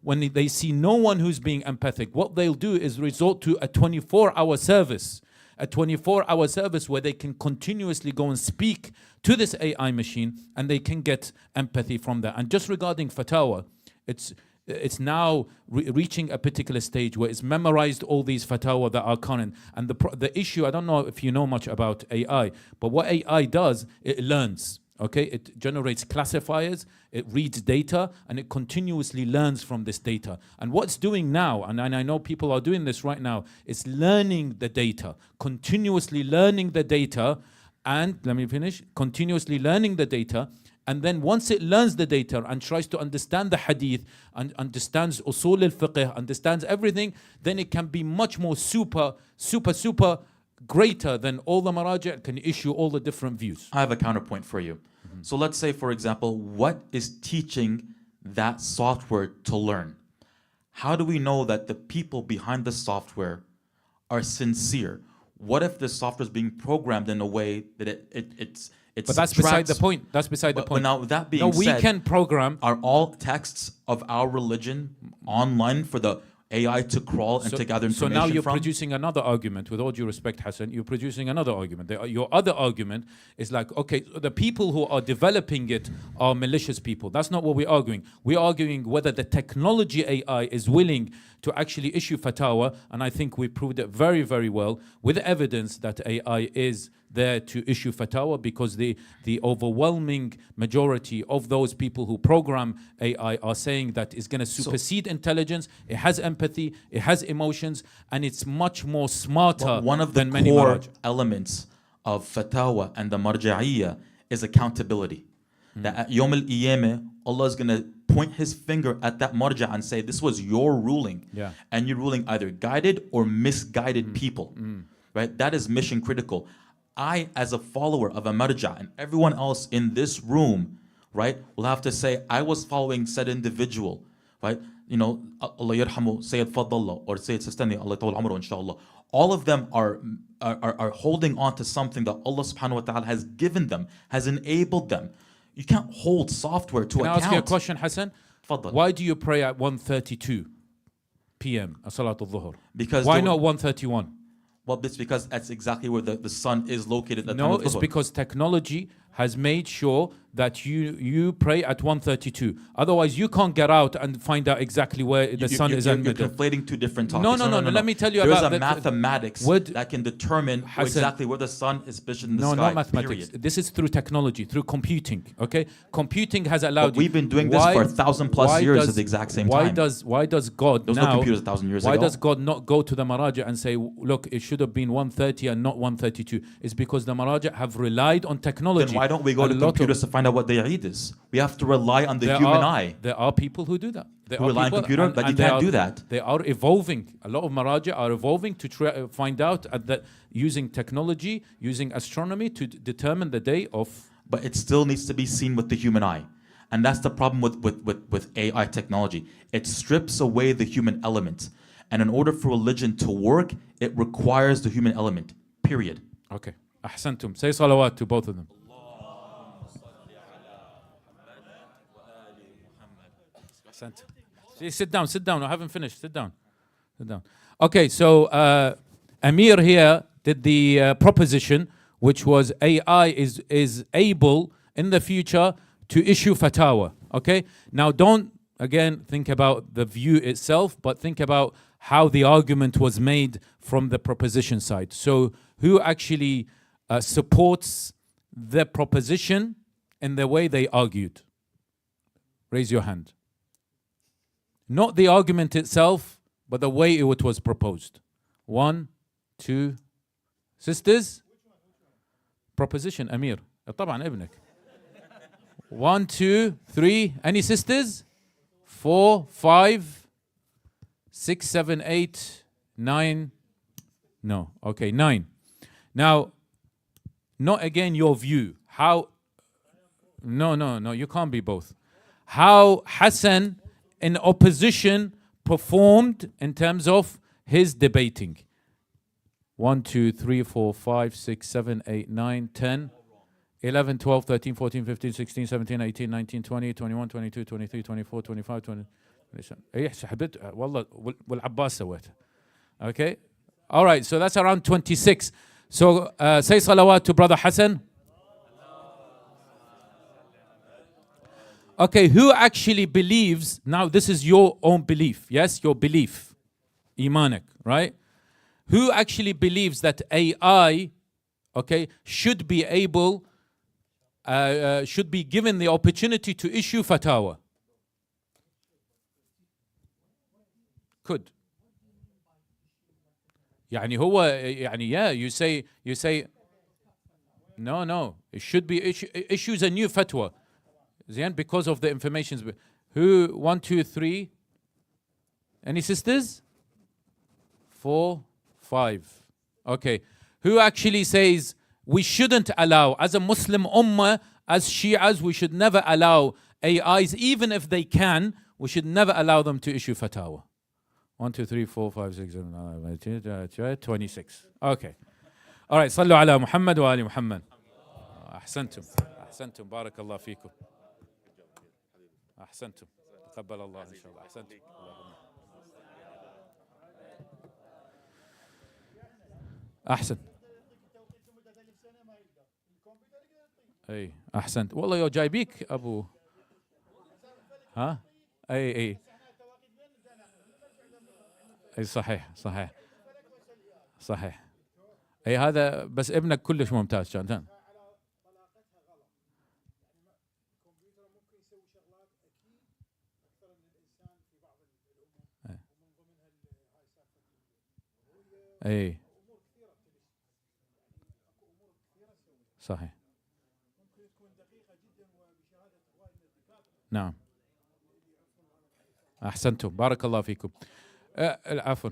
when they see no one who's being empathic, what they'll do is resort to a 24-hour service. A 24-hour service where they can continuously go and speak to this AI machine and they can get empathy from that. And just regarding fatwa, it's now reaching a particular stage where it's memorized all these fatwa that are current. And the issue, I don't know if you know much about AI, but what AI does, it learns. Okay, it generates classifiers, it reads data, and it continuously learns from this data. And what it's doing now, and I know people are doing this right now, is learning the data, continuously learning the data, and let me finish, continuously learning the data. And then once it learns the data and tries to understand the hadith and understands usul al-fiqh, understands everything, then it can be much more super greater than all the maraja, can issue all the different views. I have a counterpoint for you. So let's say, for example, what is teaching that software to learn? How do we know that the people behind the software are sincere? What if the software is being programmed in a way that it's but that's beside the point. That's beside the point. But now that being said, we can program. Are all texts of our religion online for the AI to crawl and to gather information So now you're from? producing another argument. With all due respect, Hassan, you're producing another argument. Your other argument is like, okay, the people who are developing it are malicious people. That's not what we're arguing. We're arguing whether the technology AI is willing to actually issue fatwa, and I think we proved it very, very well with evidence that AI is there to issue fatwa, because the overwhelming majority of those people who program AI are saying that it's going to supersede intelligence, it has empathy, it has emotions, and it's much more smarter one of than the many core maraj. elements of fatwa and the marja'iyya is accountability. That at Yawm al-Qiyamah, Allah is going to point his finger at that marja and say, this was your ruling. Yeah. And you're ruling either guided or misguided people. Right? That is mission critical. I, as a follower of a marja, and everyone else in this room, right, will have to say, I was following said individual, right? You know, Allah yarhamu Sayyid Fadlallah or Sayyid Sistani, Allah tawal umru inshallah. All of them are holding on to something that Allah subhanahu wa ta'ala has given them, has enabled them. You can't hold software to account. Can I ask you a question, Hassan? Faddal. Why do you pray at 1:32 p.m. Salatul Dhuhr? Because Why not 1:31? Well, it's because that's exactly where the sun is located at the time No, of it's dhuhr. because technology has made sure that you pray at 1:32. Otherwise, you can't get out and find out exactly where the sun is. You're in the middle. conflating two different topics. No. Let me tell you There's about a mathematics that can determine Hassan, exactly where the sun is positioned in the No, sky. not mathematics. Period. This is through technology, through computing. Okay, computing has allowed. But we've been doing this for 1,000+ years at the exact same time. Why does God There was now? no computers 1,000 years Why ago. does God not go to the Maraja and say, look, it should have been 1:30 and not 1:32? It's because the Maraja have relied on technology. Then why don't we go to computers to find out what their Eid is? We have to rely on the human eye. There are people who do that. Who rely on computer, but you can't do that. They are evolving. A lot of maraja are evolving to find out that using technology, using astronomy to determine the day of. But it still needs to be seen with the human eye. And that's the problem with AI technology. It strips away the human element. And in order for religion to work, it requires the human element, period. Okay. Ahsantum. Say salawat to both of them. Ahsant. Sit down. I haven't finished. Sit down. Okay, so Amir here did the proposition, which was AI is able in the future to issue fatwa. Okay, now don't again think about the view itself, but think about how the argument was made from the proposition side. So who actually supports the proposition in the way they argued? Raise your hand. Not the argument itself, but the way it was proposed. 1, 2, sisters. Proposition, Amir. طبعا ابنك. 1, 2, 3. Any sisters? 4, 5, 6, 7, 8, 9. No. Okay, 9. Now, not again your view. How? No. You can't be both. How Hassan in opposition performed in terms of his debating. 1, 2, 3, 4, 5, 6, 7, 8, 9, 10, 11, 12, 13, 14, 15, 16, 17, 18, 19, 20, 21, 22, 23, 24, 25, 20. ايه سحبت والله والعباس سويتها. Okay? All right, so that's around 26. So say salawat to Brother Hassan. Okay, who actually believes, now this is your own belief, yes, your belief, imanik, right? Who actually believes that AI, okay, should be able, should be given the opportunity to issue fatwa? Could. يعني هو يعني yeah, you say no, it should be issues a new fatwa. Zian, because of the information. Who? 1, 2, 3. Any sisters? 4, 5. Okay. Who actually says we shouldn't allow, as a Muslim ummah, as Shias, we should never allow AIs, even if they can, we should never allow them to issue fatwa? 1, 2, 3, 4, 5, 6, 7, 8, 26. Okay. All right. صلوا على محمد وآل محمد. أحسنتم. بارك الله فيكم. أحسنتم. تقبل الله إن شاء الله. أحسنتم. أحسن. أي أحسنت. والله يو جايبيك أبو. ها؟ أي. اي صحيح اي هذا بس ابنك كلش ممتاز كان اي صحيح نعم احسنتم بارك الله فيكم عفوا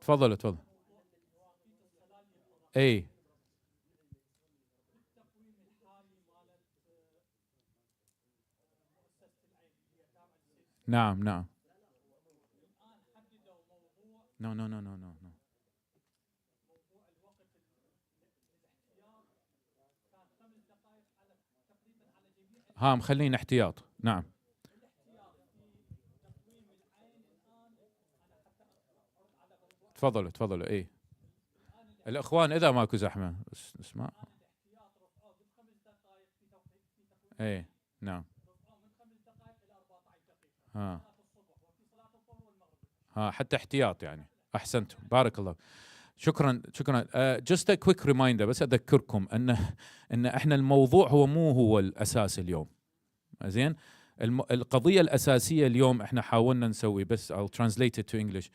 تفضل اي نعم no ها مخلين احتياط نعم تفضلوا ايه الاخوان اذا ماكو زحمه اسمع ايه نعم ها حتى احتياط يعني احسنتم بارك الله شكرا just a quick reminder بس اذكركم ان احنا الموضوع مو هو الاساس اليوم زين القضيه الاساسيه اليوم احنا حاولنا نسوي بس I'll translate it to English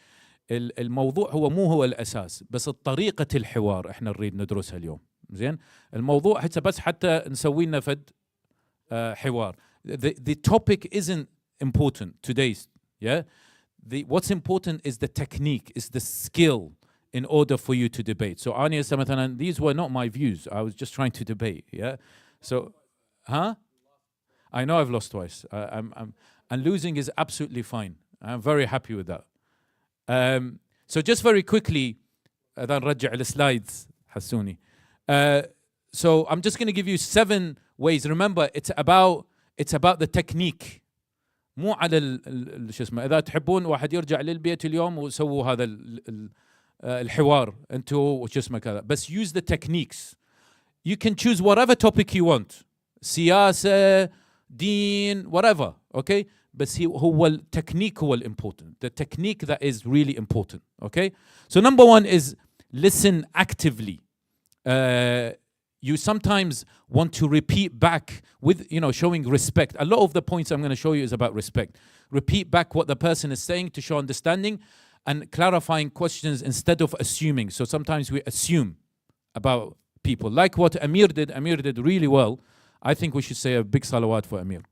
الموضوع مو هو الأساس بس طريقة الحوار احنا نريد ندرسها اليوم زين الموضوع حتى نسوي لنا فد حوار. The topic isn't important today's, yeah. What's important is the technique, is the skill in order for you to debate. So أنا هسه مثلا, these were not my views. I was just trying to debate, yeah. So, I know I've lost twice. And losing is absolutely fine. I'm very happy with that. So just very quickly, then نرجع السلايدز حسوني. So I'm just going to give you 7 ways. Remember, it's about the technique. مو على شو اسمه. إذا تحبون واحد يرجع للبيت اليوم وسووا هذا الحوار انتو وش اسمه كذا. بس use the techniques. You can choose whatever topic you want. سياسة, دين, whatever. Okay? بس هو التكنيك هو important. The technique that is really important. Okay? So number 1 is listen actively. You sometimes want to repeat back with, showing respect. A lot of the points I'm going to show you is about respect. Repeat back what the person is saying to show understanding and clarifying questions instead of assuming. So sometimes we assume about people. Like what Amir did. Amir did really well. I think we should say a big salawat for Amir.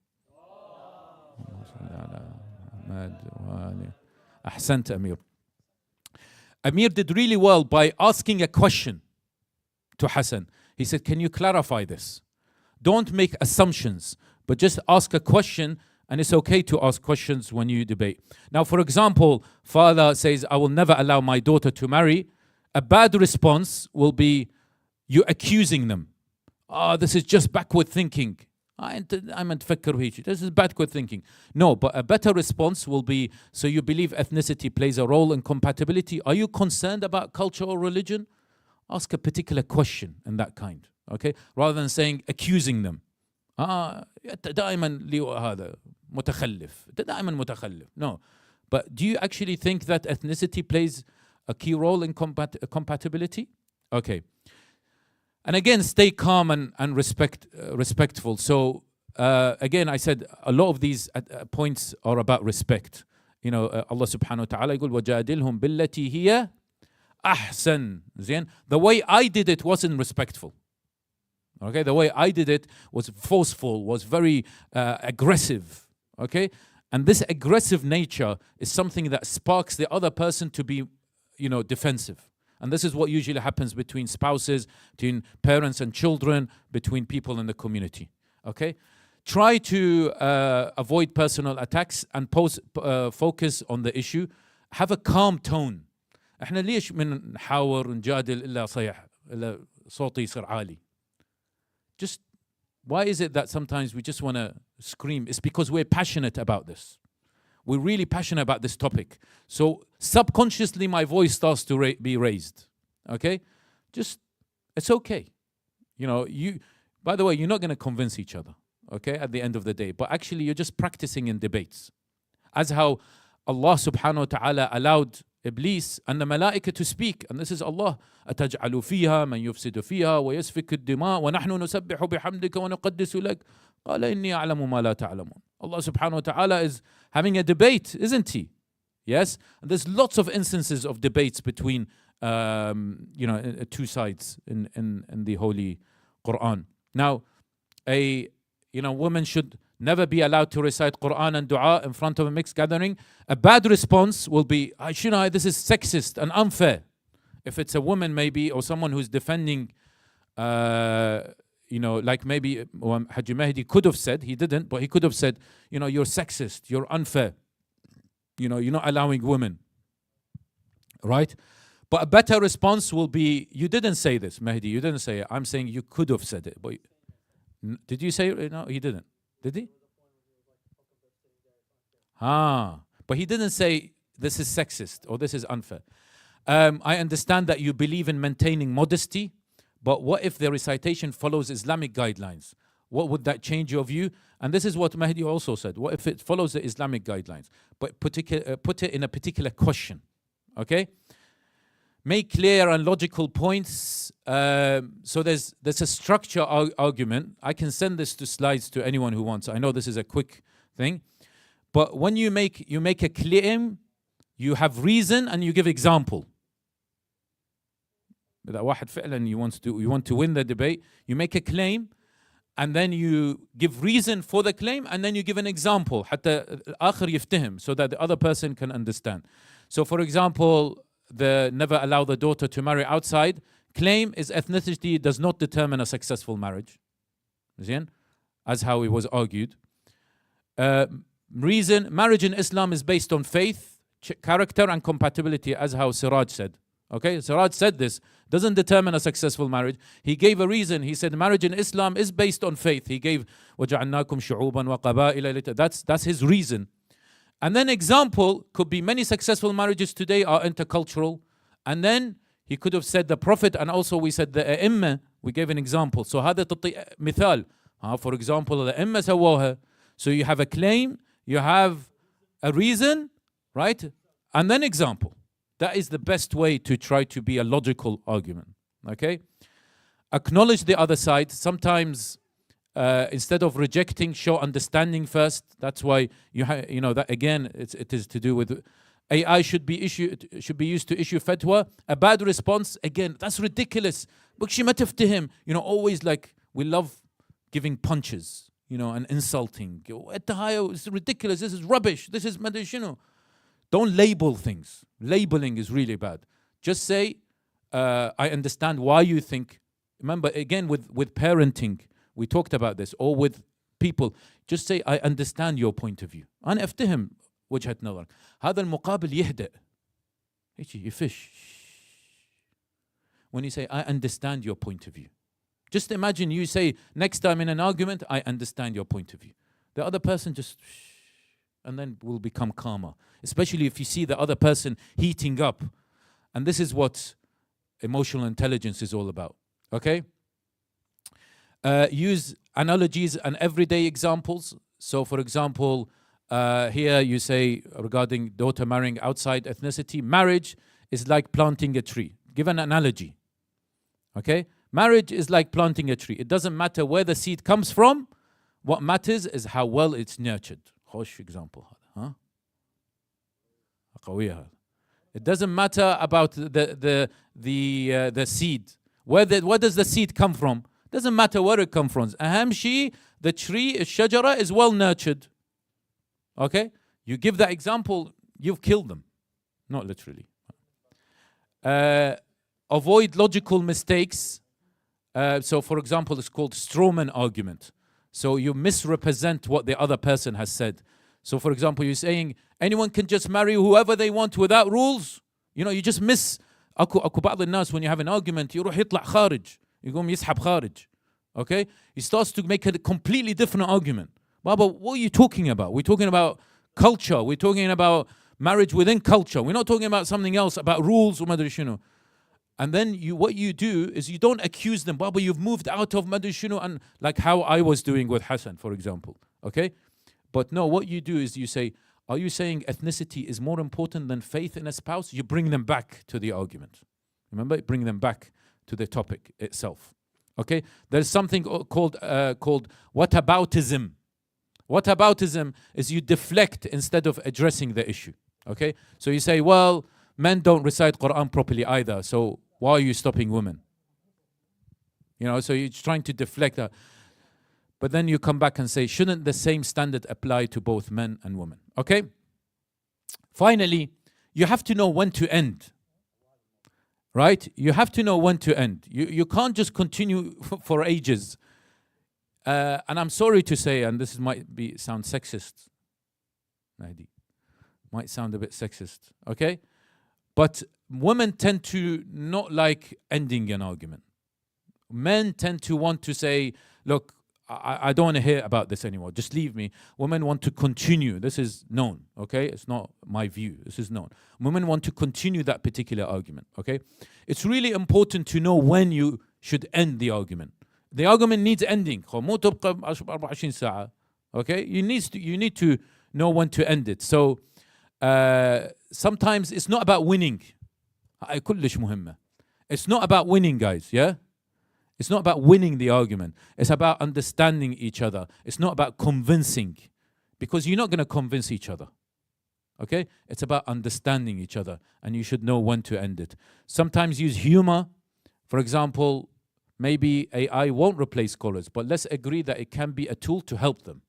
أحسنت Amir. Amir did really well by asking a question to Hassan. He said, can you clarify this? Don't make assumptions, but just ask a question, and it's okay to ask questions when you debate. Now, for example, father says, I will never allow my daughter to marry. A bad response will be you accusing them. This is just backward thinking. I'm This is backward thinking. No, but a better response will be, so you believe ethnicity plays a role in compatibility? Are you concerned about culture or religion? Ask a particular question in that kind, okay? Rather than saying, accusing them. دائما هذا متخلف. دائما متخلف. No. But do you actually think that ethnicity plays a key role in compatibility? Okay. And again, stay calm and respectful. So again, I said a lot of these points are about respect. Allah subhanahu wa ta'ala يقول وجادلهم بالتي هي أحسن. زين. The way I did it wasn't respectful. Okay, the way I did it was forceful, was very aggressive. Okay, and this aggressive nature is something that sparks the other person to be, defensive. And this is what usually happens between spouses, between parents and children, between people in the community. Okay, try to avoid personal attacks and focus on the issue. Have a calm tone. احنا ليش من نحاور ونجادل إلا صيح إلا صوتي يصير عالي? Just why is it that sometimes we just want to scream? It's because we're passionate about this. We're really passionate about this topic. So subconsciously my voice starts to be raised. Okay? It's okay. By the way, you're not going to convince each other, okay, at the end of the day. But actually you're just practicing in debates. As how Allah subhanahu wa ta'ala allowed Iblis and the malaika to speak. And this is Allah. أتجعل فيها من يفسد فيها ويسفك الدماء ونحن نسبح بحمدك ونقدس لك قال إني أعلم ما لا تعلمون. Allah subhanahu wa ta'ala is having a debate, isn't he? Yes? And there's lots of instances of debates between two sides in the Holy Quran. Now, a woman should never be allowed to recite Quran and dua in front of a mixed gathering. A bad response will be, this is sexist and unfair. If it's a woman maybe, or someone who's defending, like maybe Haji Mahdi could have said, he didn't, but he could have said, you're sexist, you're unfair. You're not allowing women. Right? But a better response will be, you didn't say this, Mahdi, you didn't say it. I'm saying you could have said it. But did you say it? No, he didn't. Did he? But he didn't say this is sexist or this is unfair. I understand that you believe in maintaining modesty, but what if the recitation follows Islamic guidelines? What would that change your view? And this is what Mahdi also said. What if it follows the Islamic guidelines? But put it in a particular question. Okay? Make clear and logical points. So there's a structure argument. I can send this to slides to anyone who wants. I know this is a quick thing. But when you make a claim, you have reason and you give example. إذا واحد فعلا you want to win the debate, you make a claim and then you give reason for the claim and then you give an example حتى الآخر يفتهم so that the other person can understand. So for example, the never allow the daughter to marry outside claim is ethnicity does not determine a successful marriage. زين? As how it was argued. Reason, marriage in Islam is based on faith, character and compatibility, as how Siraj said. Okay, Siraj said this, doesn't determine a successful marriage. He gave a reason. He said marriage in Islam is based on faith. He gave وَجَعَلْنَاكُمْ شُعُوبًا وَقَبَائِلَ. That's his reason. And then example could be many successful marriages today are intercultural. And then he could have said the Prophet, and also we said the A'imma, we gave an example. So هذا مثال. For example, the A'imma سووها. So you have a claim, you have a reason, right? And then example. That is the best way to try to be a logical argument. Okay? Acknowledge the other side. Sometimes instead of rejecting, show understanding first. That's why you know that again it is to do with AI should be used to issue fatwa. A bad response, again, that's ridiculous. بكشي ما تفتهم. You know, always like we love giving punches, you know, and insulting. It's ridiculous. This is rubbish. This is you. Don't label things. Labeling is really bad. Just say, I understand why you think. Remember, again, with parenting, we talked about this, or with people. Just say, I understand your point of view. أنا أفتهم وجهة نظرك. هذا المقابل يهدأ. يفش. When you say, I understand your point of view. Just imagine you say, next time in an argument, I understand your point of view. The other person just, and then will become calmer. Especially if you see the other person heating up. And this is what emotional intelligence is all about. Okay? Use analogies and everyday examples. So for example, here you say regarding daughter marrying outside ethnicity, marriage is like planting a tree. Give an analogy. Okay? Marriage is like planting a tree. It doesn't matter where the seed comes from. What matters is how well it's nurtured. خوش example. Huh? It doesn't matter about the seed. Where does the seed come from? Doesn't matter where it comes from. أهم شيء, the tree, الشجرة, is well nurtured. Okay? You give that example, you've killed them. Not literally. Avoid logical mistakes. So for example, it's called strawman argument. So you misrepresent what the other person has said. So for example, you're saying anyone can just marry whoever they want without rules. You know, you just miss. أكو بعض الناس when you have an argument يروح يطلع خارج. يقوم يسحب خارج. Okay? He starts to make a completely different argument. Baba, what are you talking about? We're talking about culture. We're talking about marriage within culture. We're not talking about something else, about rules. And then what you do is you don't accuse them. Baba, you've moved out of Madrishino, and like how I was doing with Hassan, for example. Okay? But no, what you do is you say, are you saying ethnicity is more important than faith in a spouse? You bring them back to the argument. Remember? Bring them back to the topic itself. Okay? There's something called whataboutism. Whataboutism is you deflect instead of addressing the issue. Okay? So you say, well, men don't recite Quran properly either, so why are you stopping women? You know, so you're trying to deflect that. But then you come back and say, shouldn't the same standard apply to both men and women? Okay? Finally, you have to know when to end. Right? You have to know when to end. You can't just continue for ages. And I'm sorry to say, and this might sound sexist. Might sound a bit sexist. Okay? But women tend to not like ending an argument. Men tend to want to say, look, I don't want to hear about this anymore. Just leave me. Women want to continue. This is known, okay? It's not my view. This is known. Women want to continue that particular argument, okay? It's really important to know when you should end the argument. The argument needs ending. Okay? You need to know when to end it. So sometimes it's not about winning. It's not about winning, guys, yeah? It's not about winning the argument. It's about understanding each other. It's not about convincing, because you're not going to convince each other. Okay? It's about understanding each other, and you should know when to end it. Sometimes use humor For example, maybe AI won't replace scholars, but let's agree that it can be a tool to help them.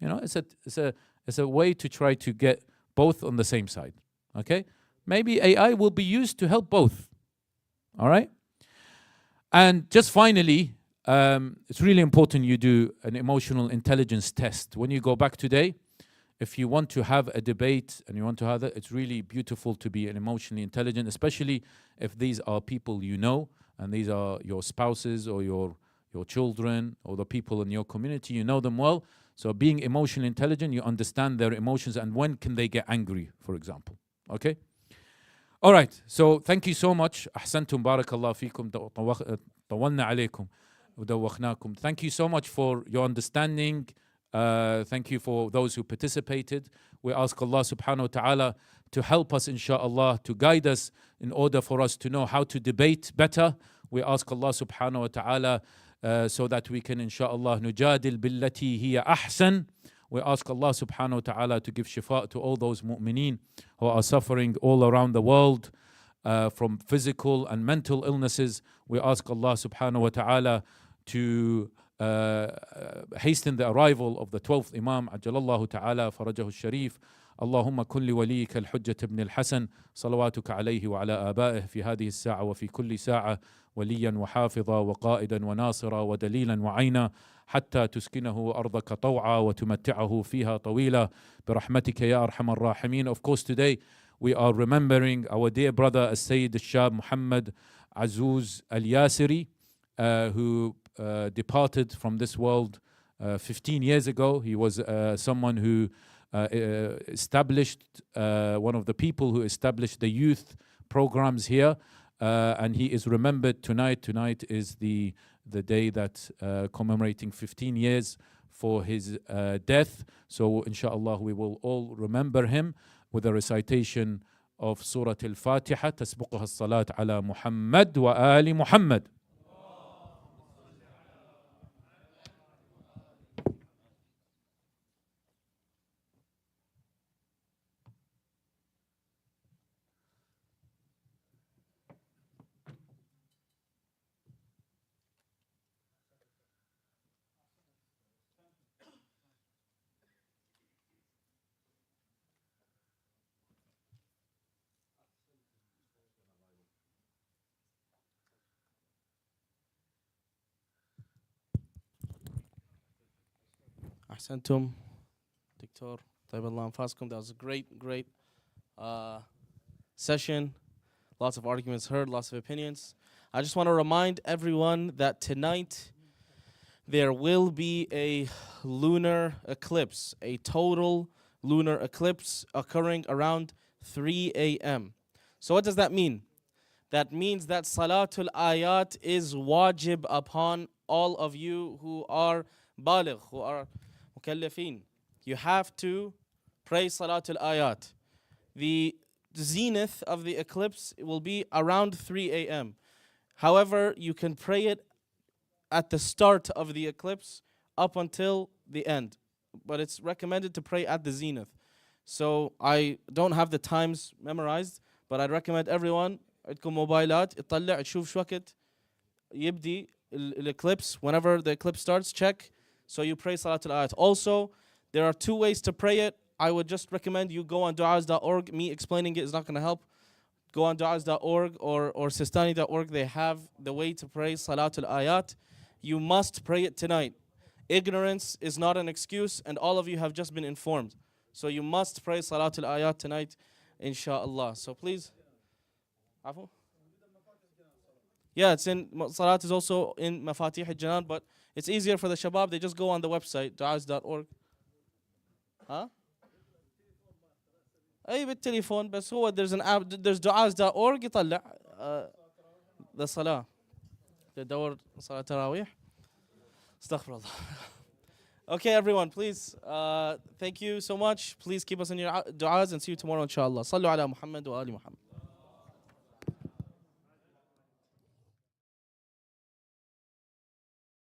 You know, it's a way to try to get both on the same side. Okay? Maybe AI will be used to help both. All right? And just finally, it's really important you do an emotional intelligence test. When you go back today, if you want to have a debate and you want to have it, it's really beautiful to be an emotionally intelligent, especially if these are people you know, and these are your spouses or your children or the people in your community, you know them well. So being emotionally intelligent, you understand their emotions and when can they get angry, for example. Okay? All right. So thank you so much. أحسنتم بارك الله فيكم طولنا عليكم ودوخناكم. Thank you so much for your understanding. Thank you for those who participated. We ask Allah subhanahu wa ta'ala to help us, inshaAllah, to guide us in order for us to know how to debate better. We ask Allah subhanahu wa ta'ala so that we can, inshaAllah, nujadil billati hiya ahsan. We ask Allah subhanahu wa ta'ala to give shifa to all those mu'mineen who are suffering all around the world from physical and mental illnesses. We ask Allah subhanahu wa ta'ala to hasten the arrival of the 12th Imam Ajjalallahu ta'ala farajahu al-sharif. اللهم كن لوليك الحجة بن الحسن صلواتك عليه وعلى آبائه في هذه الساعة وفي كل ساعة وليا وحافظا وقائدا وناصرا ودليلا وعينا حتى تسكنه أرضك طوعا وتمتعه فيها طويلا برحمتك يا أرحم الراحمين. Of course, today we are remembering our dear brother As-Sayyid Al-Shab Muhammad Azuz Al-Yasiri, who departed from this world 15 years ago. He was someone who established, one of the people who established the youth programs here, and he is remembered tonight. Tonight is the day that commemorating 15 years for his death. So inshallah we will all remember him with a recitation of Surah Al-Fatiha. تسبقها الصلاة على محمد وآل محمد. أحسنتم دكتور طيب الله أنفاسكم. That was a great session. Lots of arguments heard, lots of opinions. I just want to remind everyone that tonight there will be a lunar eclipse, a total lunar eclipse occurring around 3 a.m. So what does that mean? That means that Salatul Ayat is wajib upon all of you who are baligh, who are mukallafin. You have to pray Salatul Ayat. The zenith of the eclipse will be around 3 a.m. However, you can pray it at the start of the eclipse up until the end. But it's recommended to pray at the zenith. So I don't have the times memorized, but I'd recommend everyone عندكم موبايلات اطلع تشوف شو وقت يبدي الeclipse. Whenever the eclipse starts, check. So you pray Salatul Ayat. Also, there are two ways to pray it. I would just recommend you go on du'as.org. Me explaining it is not going to help. Go on du'as.org or sistani.org. They have the way to pray Salatul Ayat. You must pray it tonight. Ignorance is not an excuse, and all of you have just been informed. So you must pray Salatul Ayat tonight, inshallah. So please. Afu? Yeah, it's in Salat is also in Mafatih al-Janan, but it's easier for the shabab. They just go on the website du'as.org. Huh? أي بالتليفون بس هو there's an app, there's du'as.org يطلع the salah. تدور صلاة تراويح. استغفر الله. Okay, everyone, please. Thank you so much. Please keep us in your du'as and see you tomorrow, inshallah. صلوا على محمد وآل محمد.